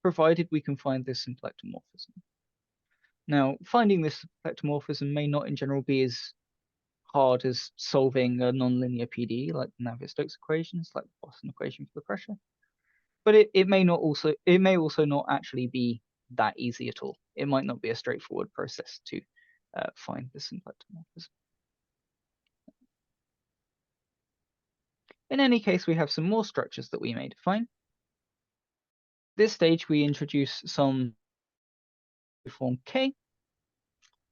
provided we can find this symplectomorphism. Now, finding this symplectomorphism may not in general be as hard as solving a nonlinear PDE like the Navier-Stokes equations, like the Boston equation for the pressure, but it may also not actually be that easy at all. It might not be a straightforward process to find the symplectomorphism. In any case, we have some more structures that we may define. At this stage, we introduce some form K.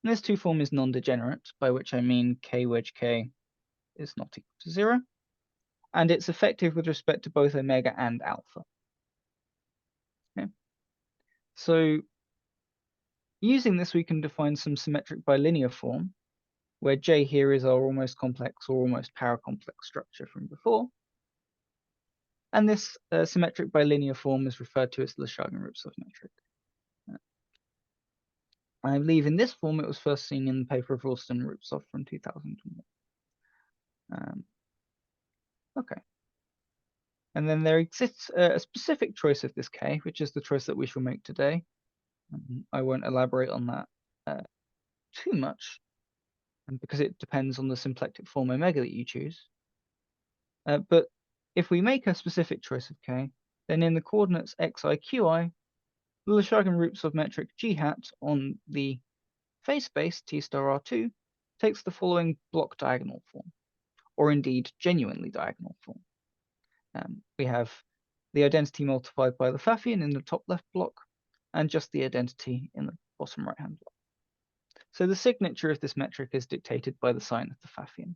And this two form is non-degenerate, by which I mean K wedge K is not equal to 0. And it's effective with respect to both omega and alpha. Okay. So using this, we can define some symmetric bilinear form, where J here is our almost complex or almost paracomplex structure from before. And this symmetric bilinear form is referred to as the Leschagen-Rupsov metric. I believe in this form it was first seen in the paper of Ralston and Rupsov from 2001. Okay. And then there exists a specific choice of this K, which is the choice that we shall make today. I won't elaborate on that too much, because it depends on the symplectic form omega that you choose. But if we make a specific choice of K, then in the coordinates xi, qi, the Leschagen-Rupsov metric g hat on the phase space T star R2 takes the following block diagonal form, or indeed genuinely diagonal form. We have the identity multiplied by the Pfaffian in the top left block, and just the identity in the bottom right hand block. So the signature of this metric is dictated by the sign of the Pfaffian.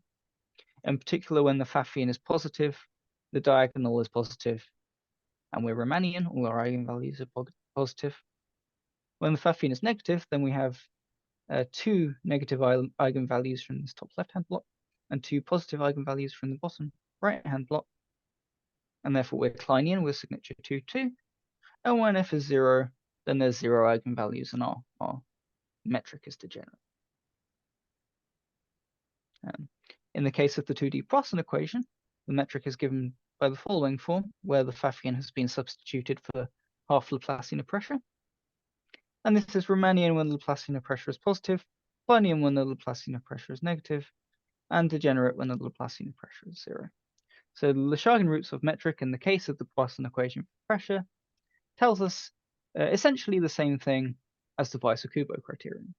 In particular, when the Pfaffian is positive, the diagonal is positive, and we're Riemannian, all our eigenvalues are positive. When the Pfaffian is negative, then we have two negative eigenvalues from this top left-hand block, and two positive eigenvalues from the bottom right-hand block. And therefore we're Kleinian with signature 2, 2. And when f is 0, then there's 0 eigenvalues, and our metric is degenerate. In the case of the 2D Poisson equation, the metric is given by the following form, where the Pfaffian has been substituted for half Laplacian of pressure. And this is Riemannian when the Laplacian of pressure is positive, Kleinian when the Laplacian of pressure is negative, and degenerate when the Laplacian of pressure is 0. So the Leschagen-Rupsov metric in the case of the Poisson equation for pressure tells us essentially the same thing as the Weiss-Kubo criterion.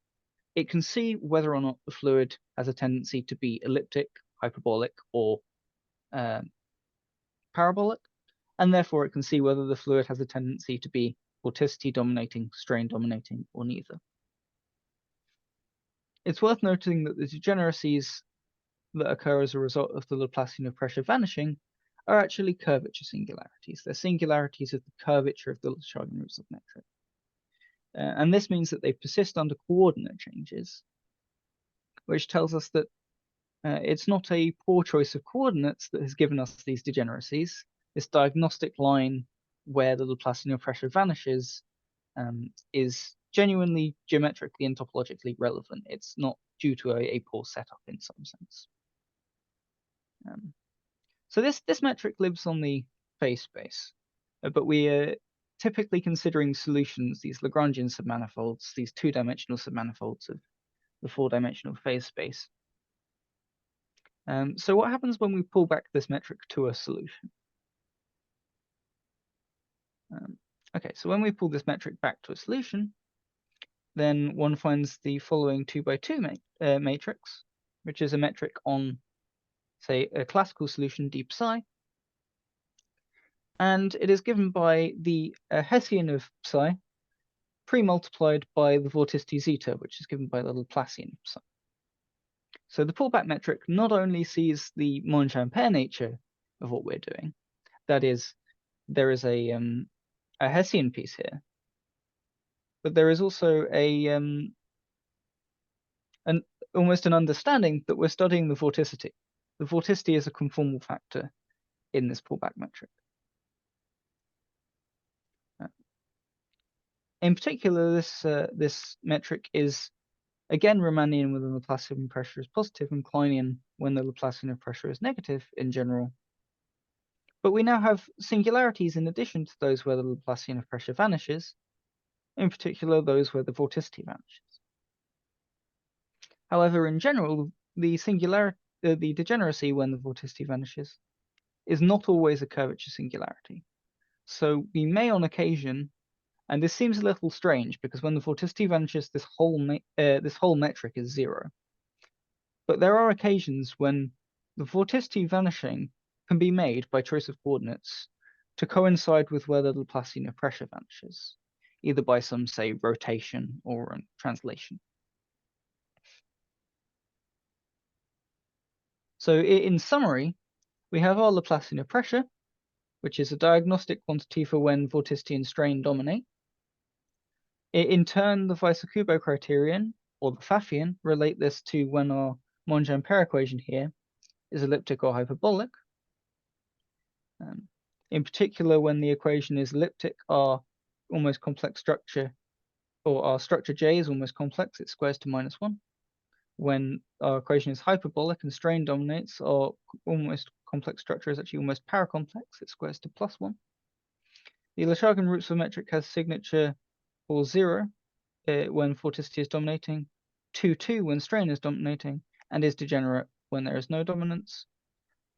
It can see whether or not the fluid has a tendency to be elliptic, hyperbolic, or parabolic, and therefore it can see whether the fluid has a tendency to be vorticity dominating, strain dominating, or neither. It's worth noting that the degeneracies that occur as a result of the Laplacian of pressure vanishing are actually curvature singularities. They're singularities of the curvature of the Leschagen-Rupsov metric. And this means that they persist under coordinate changes, which tells us that it's not a poor choice of coordinates that has given us these degeneracies. This diagnostic line where the Laplacian of pressure vanishes is genuinely geometrically and topologically relevant. It's not due to a poor setup in some sense. So this metric lives on the phase space, but we are typically considering solutions, these Lagrangian submanifolds, these two-dimensional submanifolds of the four-dimensional phase space. So what happens when we pull back this metric to a solution? Okay, so when we pull this metric back to a solution, then one finds the following 2x2 matrix, which is a metric on, say, a classical solution d psi. And it is given by the Hessian of psi pre-multiplied by the vorticity zeta, which is given by the Laplacian of psi. So the pullback metric not only sees the Monge-Ampere nature of what we're doing, that is, there is a Hessian piece here, but there is also almost an understanding that we're studying the vorticity. The vorticity is a conformal factor in this pullback metric. In particular, this metric is again Riemannian when the Laplacian pressure is positive and Kleinian when the Laplacian of pressure is negative in general. But we now have singularities in addition to those where the Laplacian of pressure vanishes, in particular those where the vorticity vanishes. However, in general, the degeneracy when the vorticity vanishes is not always a curvature singularity. So we may on occasion, and this seems a little strange because when the vorticity vanishes, this whole metric is zero. But there are occasions when the vorticity vanishing can be made by choice of coordinates to coincide with where the Laplacian of pressure vanishes, either by some, say, rotation or translation. So in summary, we have our Laplacian of pressure, which is a diagnostic quantity for when vorticity and strain dominate. In turn, the Weiss-Kubo criterion, or the Pfaffian, relate this to when our Monge Ampere equation here is elliptic or hyperbolic. In particular, when the equation is elliptic, our almost complex structure, or our structure J is almost complex, it squares to -1. When our equation is hyperbolic and strain dominates, our almost complex structure is actually almost paracomplex, it squares to +1. The Leshagan root metric has signature for 0 when vorticity is dominating, 2 when strain is dominating, and is degenerate when there is no dominance.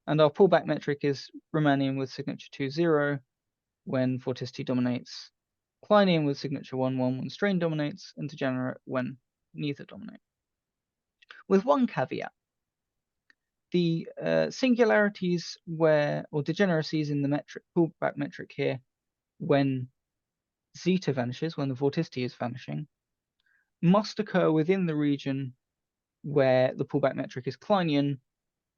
And our pullback metric is Riemannian with signature 2 when vorticity dominates, Kleinian with signature 1 when strain dominates, and degenerate when neither dominate. With one caveat. The singularities or degeneracies in the metric, pullback metric here, when zeta vanishes, when the vorticity is vanishing, must occur within the region where the pullback metric is Kleinian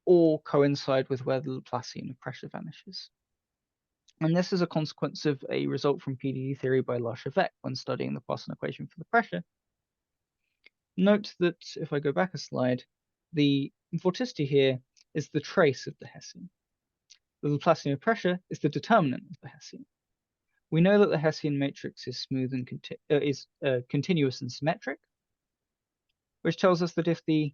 or coincide with where the Laplacian of pressure vanishes. And this is a consequence of a result from PDD theory by L'archevêque when studying the Poisson equation for the pressure. Note that if I go back a slide, the vorticity here is the trace of the Hessian. The Laplacian of pressure is the determinant of the Hessian. We know that the Hessian matrix is smooth and continuous and symmetric, which tells us that if the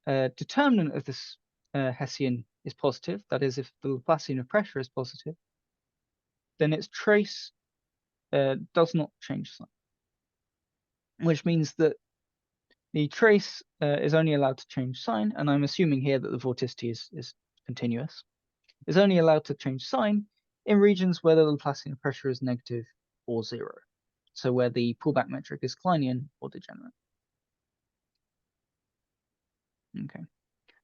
determinant of this Hessian is positive, that is, if the Laplacian of pressure is positive, then its trace does not change sign, which means that the trace is only allowed to change sign, and I'm assuming here that the vorticity is continuous, is only allowed to change sign in regions where the Laplacian of pressure is negative or 0, so where the pullback metric is Kleinian or degenerate. Okay,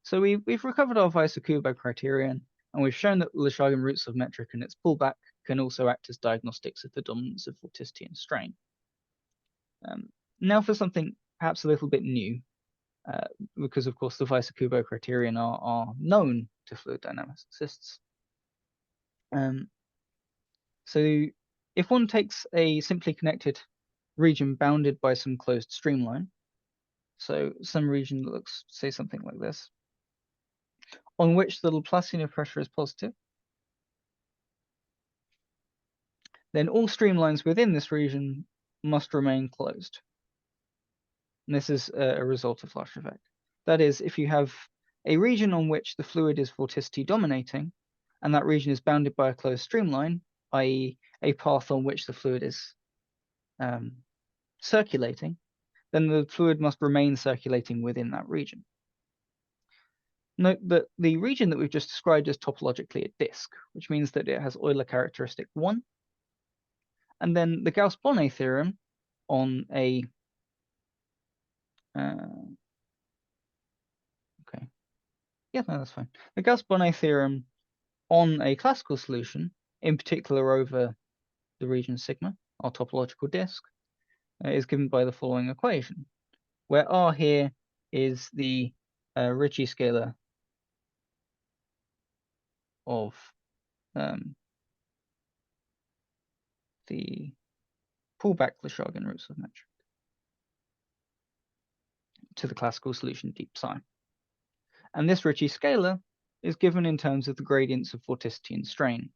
so we've recovered our Weiss-Kubo criterion, and we've shown that the Leshagan roots of metric and its pullback can also act as diagnostics of the dominance of vorticity and strain. Now for something perhaps a little bit new, because of course the Weiss-Kubo criterion are known to fluid dynamicists. So if one takes a simply connected region bounded by some closed streamline, so some region that looks, say, something like this, on which the Laplacian of pressure is positive, then all streamlines within this region must remain closed. And this is a result of L'archevêque. That is, if you have a region on which the fluid is vorticity dominating, and that region is bounded by a closed streamline, i.e. a path on which the fluid is circulating, then the fluid must remain circulating within that region. Note that the region that we've just described is topologically a disk, which means that it has Euler characteristic 1. And then the Gauss-Bonnet theorem on a that's fine. The Gauss-Bonnet theorem on a classical solution, in particular over the region sigma, our topological disk, is given by the following equation, where R here is the Ricci scalar of the pullback Lashagan roots of metric to the classical solution deep psi. And this Ricci scalar is given in terms of the gradients of vorticity and strain.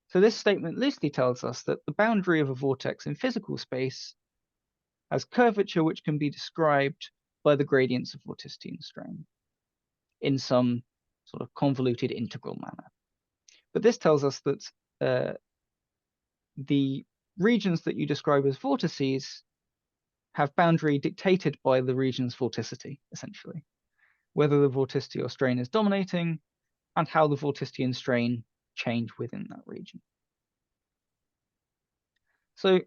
So this statement loosely tells us that the boundary of a vortex in physical space has curvature which can be described by the gradients of vorticity and strain in some sort of convoluted integral manner. But this tells us that the regions that you describe as vortices have boundary dictated by the region's vorticity, essentially, whether the vorticity or strain is dominating and how the vorticity and strain change within that region. So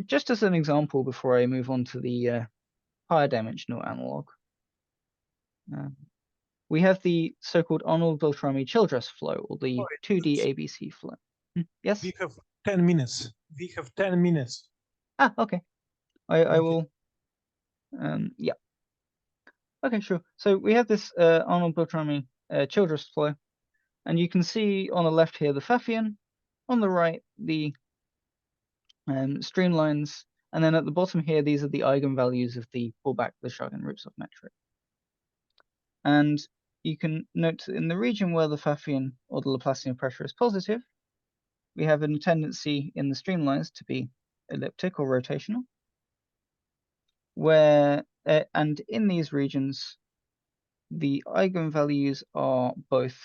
just as an example, before I move on to the higher dimensional analog, we have the so-called Arnold-Beltrami-Childress flow, or the 2D ABC flow. Yes? We have 10 minutes. We have 10 minutes. Ah, okay. I will, yeah. Okay, sure. So we have this Arnold-Beltrami-Childress flow, and you can see on the left here the Pfaffian, on the right the streamlines, and then at the bottom here these are the eigenvalues of the pullback Lashagan roots of metric. And you can note that in the region where the Pfaffian or the Laplacian pressure is positive, we have a tendency in the streamlines to be elliptic or rotational, where and in these regions the eigenvalues are both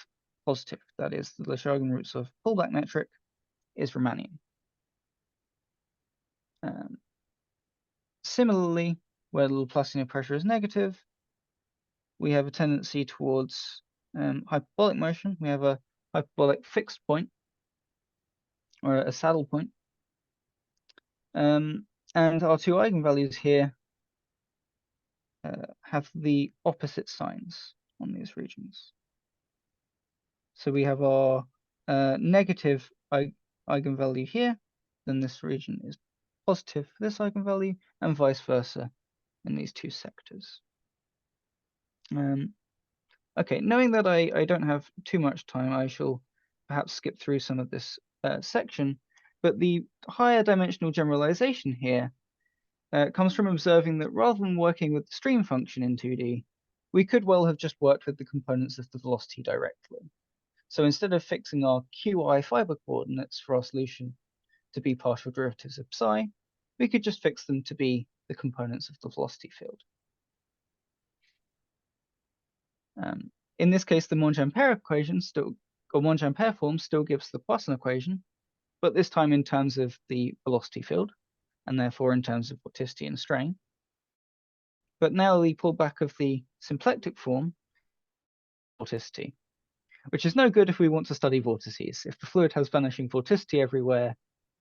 positive. That is, the Lashagan roots of pullback metric is Riemannian. Similarly, where the Laplacian pressure is negative, we have a tendency towards hyperbolic motion. We have a hyperbolic fixed point, or a saddle point. And our two eigenvalues here have the opposite signs on these regions. So we have our negative eigenvalue here, then this region is positive for this eigenvalue, and vice versa in these two sectors. Okay, knowing that I don't have too much time, I shall perhaps skip through some of this section, but the higher dimensional generalization here comes from observing that rather than working with the stream function in 2D, we could well have just worked with the components of the velocity directly. So instead of fixing our qi fiber coordinates for our solution to be partial derivatives of psi, we could just fix them to be the components of the velocity field. In this case, the Monge-Ampere equation Monge-Ampere form still gives the Poisson equation, but this time in terms of the velocity field, and therefore in terms of vorticity and strain. But now the pullback of the symplectic form, vorticity, which is no good if we want to study vortices. If the fluid has vanishing vorticity everywhere,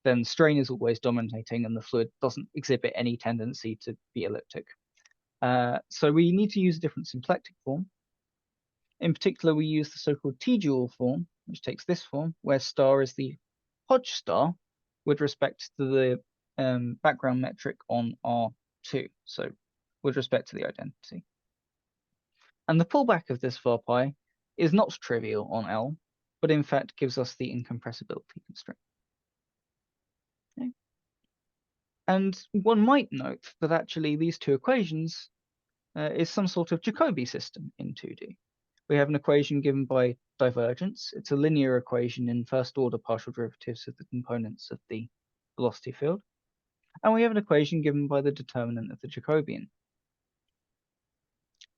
then strain is always dominating and the fluid doesn't exhibit any tendency to be elliptic. So we need to use a different symplectic form. In particular, we use the so-called T-dual form, which takes this form, where star is the Hodge star with respect to the background metric on R2, so with respect to the identity. And the pullback of this var pi is not trivial on L, but in fact gives us the incompressibility constraint. Okay. And one might note that actually these two equations is some sort of Jacobi system in 2D. We have an equation given by divergence. It's a linear equation in first order partial derivatives of the components of the velocity field. And we have an equation given by the determinant of the Jacobian.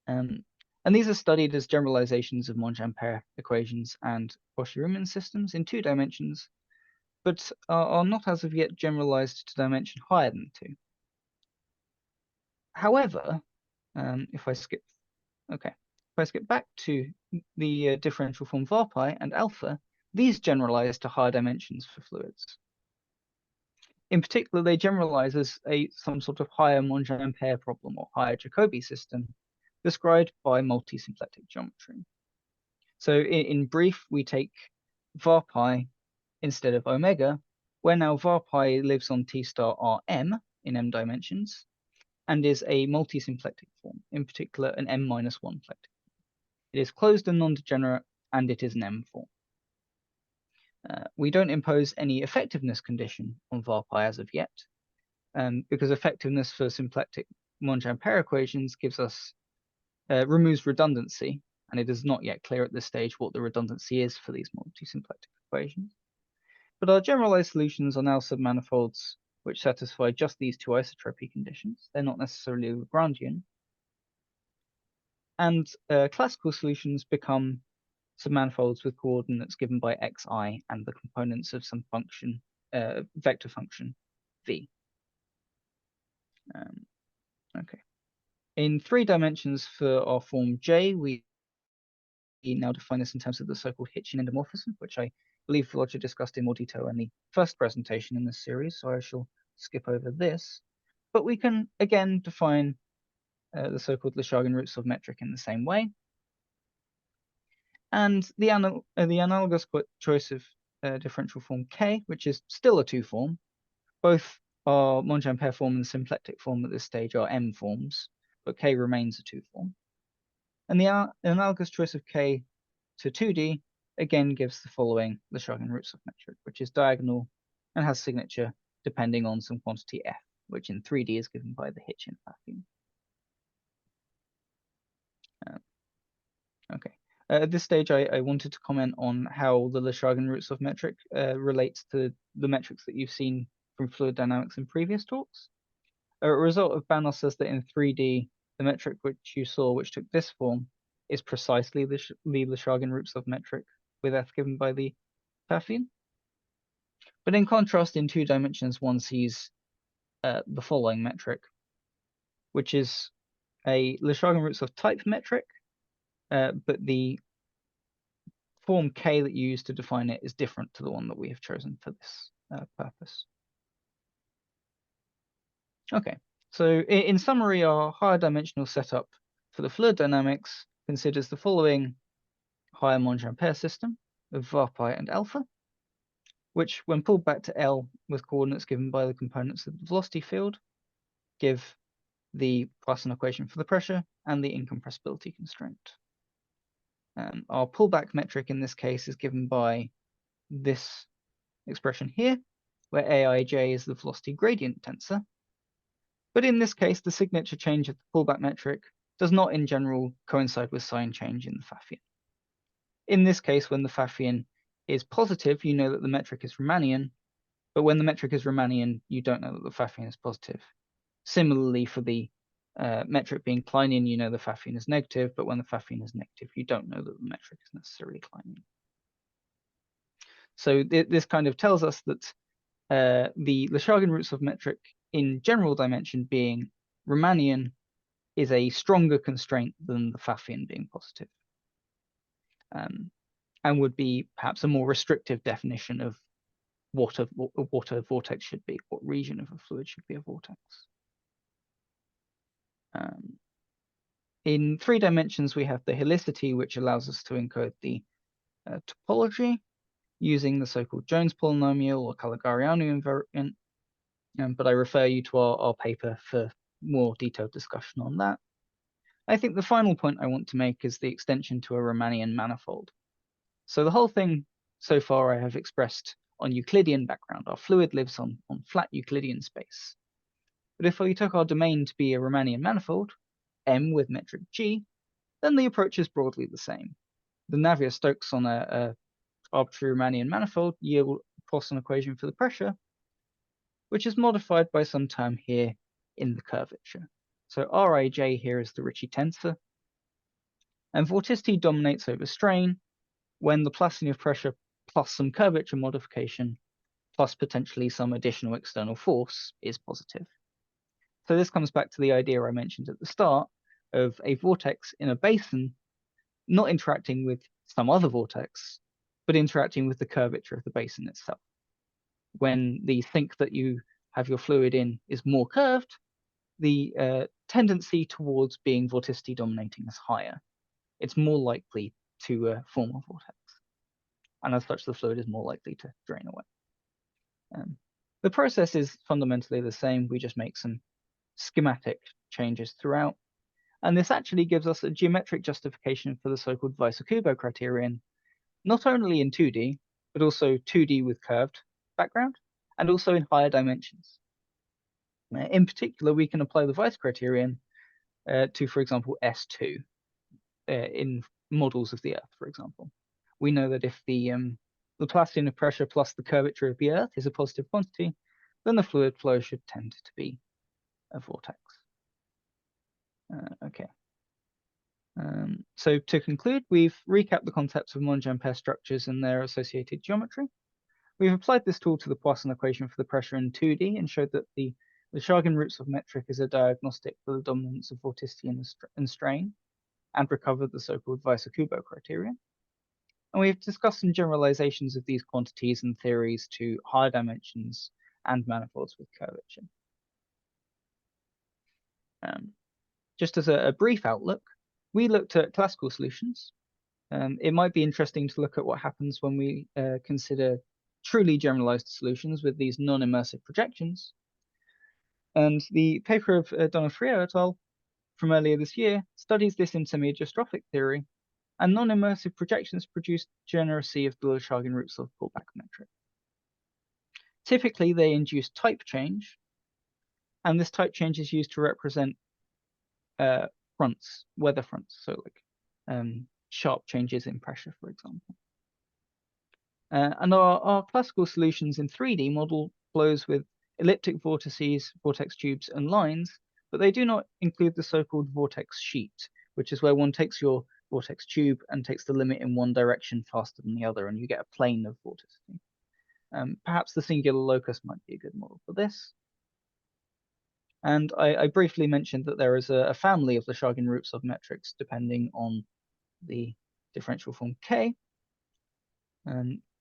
And these are studied as generalizations of Monge-Ampere equations and Cauchy-Riemann systems in 2 dimensions, but are not as of yet generalized to dimension higher than 2. However, if I skip back to the differential form var pi and alpha, these generalize to higher dimensions for fluids. In particular, they generalize as some sort of higher Monge-Ampere problem or higher Jacobi system described by multi-symplectic geometry. So in brief, we take var pi instead of omega, where now var pi lives on T star Rm in m dimensions and is a multi-symplectic form, in particular an m-1 plectic. It is closed and non-degenerate, and it is an M form. We don't impose any effectiveness condition on var_pi as of yet, because effectiveness for symplectic Monge-Ampere equations gives us removes redundancy, and it is not yet clear at this stage what the redundancy is for these multi-symplectic equations. But our generalized solutions are now submanifolds which satisfy just these two isotropy conditions. They're not necessarily Lagrangian. And classical solutions become submanifolds with coordinates given by xi and the components of some function, vector function v. Okay. In 3 dimensions for our form J, we now define this in terms of the so-called Hitchin endomorphism, which I believe Roger discussed in more detail in the first presentation in this series, so I shall skip over this. But we can again define the so-called Leshagan roots of metric in the same way. And the analogous choice of differential form K, which is still a 2 form. Both our Monge-Ampere form and the symplectic form at this stage are M forms, but K remains a 2 form. And the analogous choice of K to 2D again gives the following Leshagan roots of metric, which is diagonal and has signature depending on some quantity f, which in 3D is given by the Hitchin Pfaffian. Okay. At this stage, I wanted to comment on how the Leshagan roots of metric relates to the metrics that you've seen from fluid dynamics in previous talks. A result of Bannos says that in 3D, the metric which you saw, which took this form, is precisely the Leshagan roots of metric with f given by the Pfaffian. But in contrast, in 2 dimensions, one sees the following metric, which is a Leshagan roots of type metric, but the form K that you use to define it is different to the one that we have chosen for this purpose. Okay, so in summary, our higher dimensional setup for the fluid dynamics considers the following higher Monge-Ampere system of var_pi and alpha, which when pulled back to L with coordinates given by the components of the velocity field, give the Poisson equation for the pressure and the incompressibility constraint. Our pullback metric in this case is given by this expression here, where Aij is the velocity gradient tensor. But in this case, the signature change of the pullback metric does not in general coincide with sign change in the Pfaffian. In this case, when the Pfaffian is positive, you know that the metric is Riemannian, but when the metric is Riemannian, you don't know that the Pfaffian is positive. Similarly, for the metric being Kleinian, you know the Pfaffian is negative, but when the Pfaffian is negative, you don't know that the metric is necessarily Kleinian. So this kind of tells us that the Leshagan roots of metric in general dimension being Riemannian is a stronger constraint than the Pfaffian being positive, and would be perhaps a more restrictive definition of what a vortex should be, what region of a fluid should be a vortex. In 3 dimensions, we have the helicity, which allows us to encode the topology using the so-called Jones polynomial or Caligariano invariant, but I refer you to our paper for more detailed discussion on that. I think the final point I want to make is the extension to a Riemannian manifold. So the whole thing so far I have expressed on Euclidean background. Our fluid lives on flat Euclidean space. But if we took our domain to be a Riemannian manifold, M with metric G, then the approach is broadly the same. The Navier-Stokes on a arbitrary Riemannian manifold yield a Poisson equation for the pressure, which is modified by some term here in the curvature. So Rij here is the Ricci tensor, and vorticity dominates over strain when the Poisson of pressure plus some curvature modification plus potentially some additional external force is positive. So this comes back to the idea I mentioned at the start of a vortex in a basin not interacting with some other vortex, but interacting with the curvature of the basin itself. When the sink that you have your fluid in is more curved, the tendency towards being vorticity dominating is higher. It's more likely to form a vortex. And as such, the fluid is more likely to drain away. The process is fundamentally the same. We just make some schematic changes throughout. And this actually gives us a geometric justification for the so-called Weiss-Kubo criterion, not only in 2D, but also 2D with curved background, and also in higher dimensions. In particular, we can apply the Weiss criterion to, for example, S2 in models of the Earth, for example. We know that if the Laplacian of pressure plus the curvature of the Earth is a positive quantity, then the fluid flow should tend to be a vortex. Okay. So to conclude, we've recapped the concepts of Monge-Ampere structures and their associated geometry. We've applied this tool to the Poisson equation for the pressure in 2D and showed that the Shagin-Rutzov metric is a diagnostic for the dominance of vorticity and strain, and recovered the so-called Weiss-Kubo criterion. And we've discussed some generalizations of these quantities and theories to higher dimensions and manifolds with curvature. Just as a brief outlook, we looked at classical solutions. It might be interesting to look at what happens when we consider truly generalized solutions with these non-immersive projections. And the paper of Donofrio et al. From earlier this year studies this in semi-geostrophic theory, and non-immersive projections produce degeneracy of the Shagin-Rutzov pullback metric. Typically, they induce type change, and this type change is used to represent fronts, weather fronts, so like sharp changes in pressure, for example. And our classical solutions in 3D model flows with elliptic vortices, vortex tubes, and lines, but they do not include the so-called vortex sheet, which is where one takes your vortex tube and takes the limit in one direction faster than the other, and you get a plane of vorticity. Perhaps the singular locus might be a good model for this. And I briefly mentioned that there is a family of the Shagin-Rutzov metrics depending on the differential form K.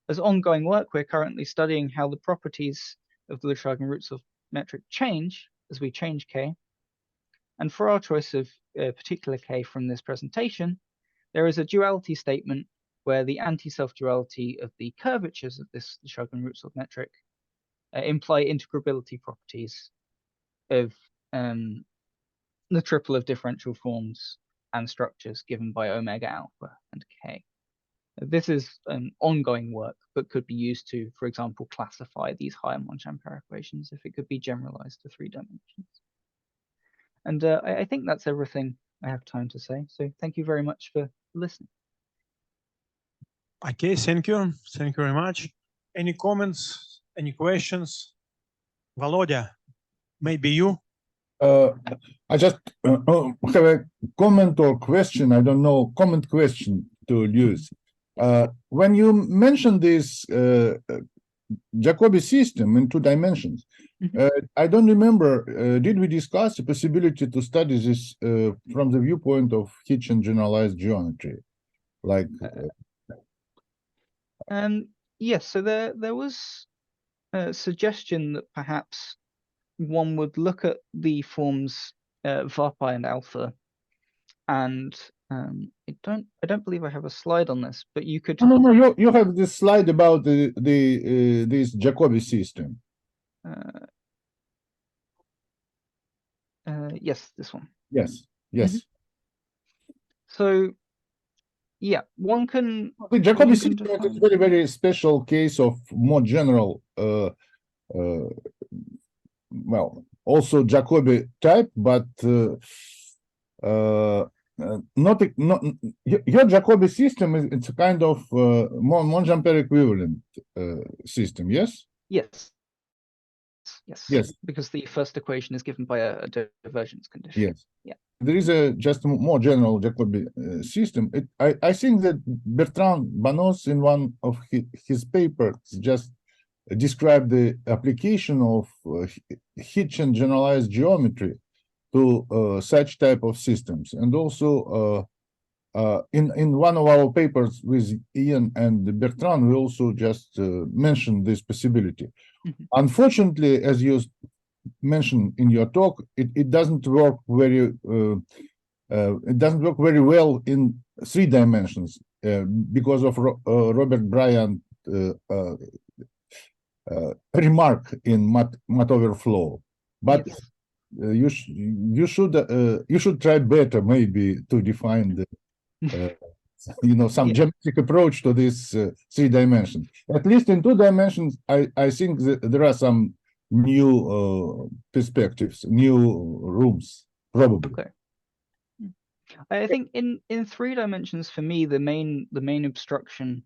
As ongoing work, we're currently studying how the properties of the Shagin-Rutzov metric change as we change K. And for our choice of a particular K from this presentation, there is a duality statement where the anti-self duality of the curvatures of this Shagin-Rutzov metric imply integrability properties of the triple of differential forms and structures given by omega alpha and K. This is ongoing work, but could be used to, for example, classify these higher Monge-Ampere equations if it could be generalized to 3 dimensions. And I think that's everything I have time to say. So thank you very much for listening. Okay, thank you. Thank you very much. Any comments, any questions? Volodya, maybe you? I just have a comment or question. I don't know, comment question to use. When you mentioned this Jacobi system in 2 dimensions, I don't remember, did we discuss the possibility to study this from the viewpoint of Hitchin generalized geometry? Like, yes, so there was a suggestion that perhaps one would look at the forms varpi and alpha, and I don't believe I have a slide on this, but you could. No, you have this slide about this Jacobi system. Yes, this one. Yes, yes. So, yeah, one can. The Jacobi system is a very, very special case of more general, well, also Jacobi type, but not your Jacobi system is it's a kind of Monge-Ampere equivalent system. Yes. Yes. Yes. Yes. Because the first equation is given by a divergence condition. Yes. Yeah. There is a just more general Jacobi system. I think that Bertrand Banos in one of his papers just described the application of Hitchin generalized geometry to such type of systems, and also in one of our papers with Ian and Bertrand, we also just mentioned this possibility. Unfortunately, as you mentioned in your talk, it doesn't work very well in 3 dimensions because of Robert Bryant remark in math overflow. But yes. You should try better maybe to define the some Yeah. geometric approach to this 3 dimensions. At least in 2 dimensions, I think that there are some new perspectives, new rooms, probably. Okay. I think in 3 dimensions, for me, the main obstruction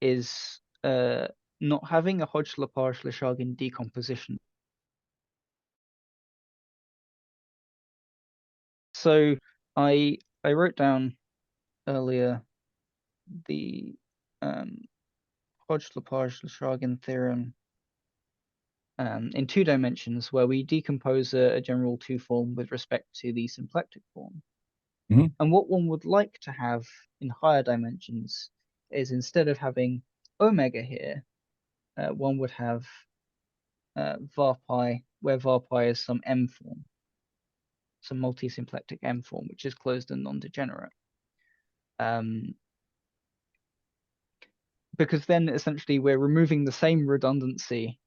is not having a Hodge-Lepage-Leshagin decomposition. So I wrote down earlier the Hodge-Lepage-Leshagin theorem in 2 dimensions, where we decompose a general 2 form with respect to the symplectic form. Mhm. And what one would like to have in higher dimensions is, instead of having omega here, one would have var pi, where var pi is some M form, some multi-symplectic M form, which is closed and non-degenerate. Because then essentially we're removing the same redundancy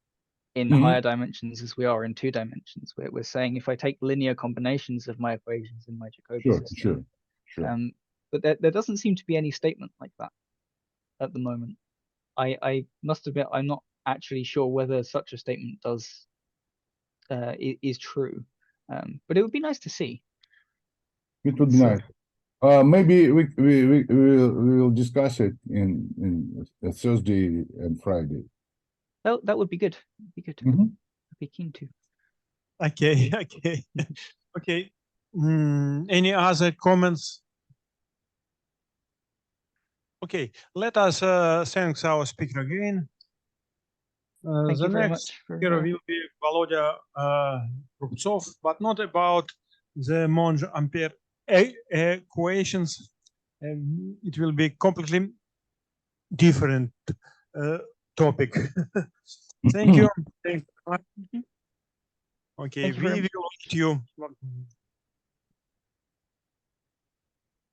in Mhm. higher dimensions as we are in 2 dimensions. We're saying, if I take linear combinations of my equations in my Jacobi system, Sure. but there doesn't seem to be any statement like that at the moment. I must admit, I'm not actually sure whether such a statement is true, but it would be nice to see. It would be So- nice. Maybe we will discuss it in Thursday and Friday. That would be good. Be good. Mhm. I'd be keen to. Okay, okay, okay. Any other comments? Okay, let us thank our speaker again. Thank The you very next much for. speaker will be Volodya Rubtsov, but not about the Monge Ampere equations. It will be completely different topic. Thank you. Thank you. Okay, Thank you very we much. will meet you.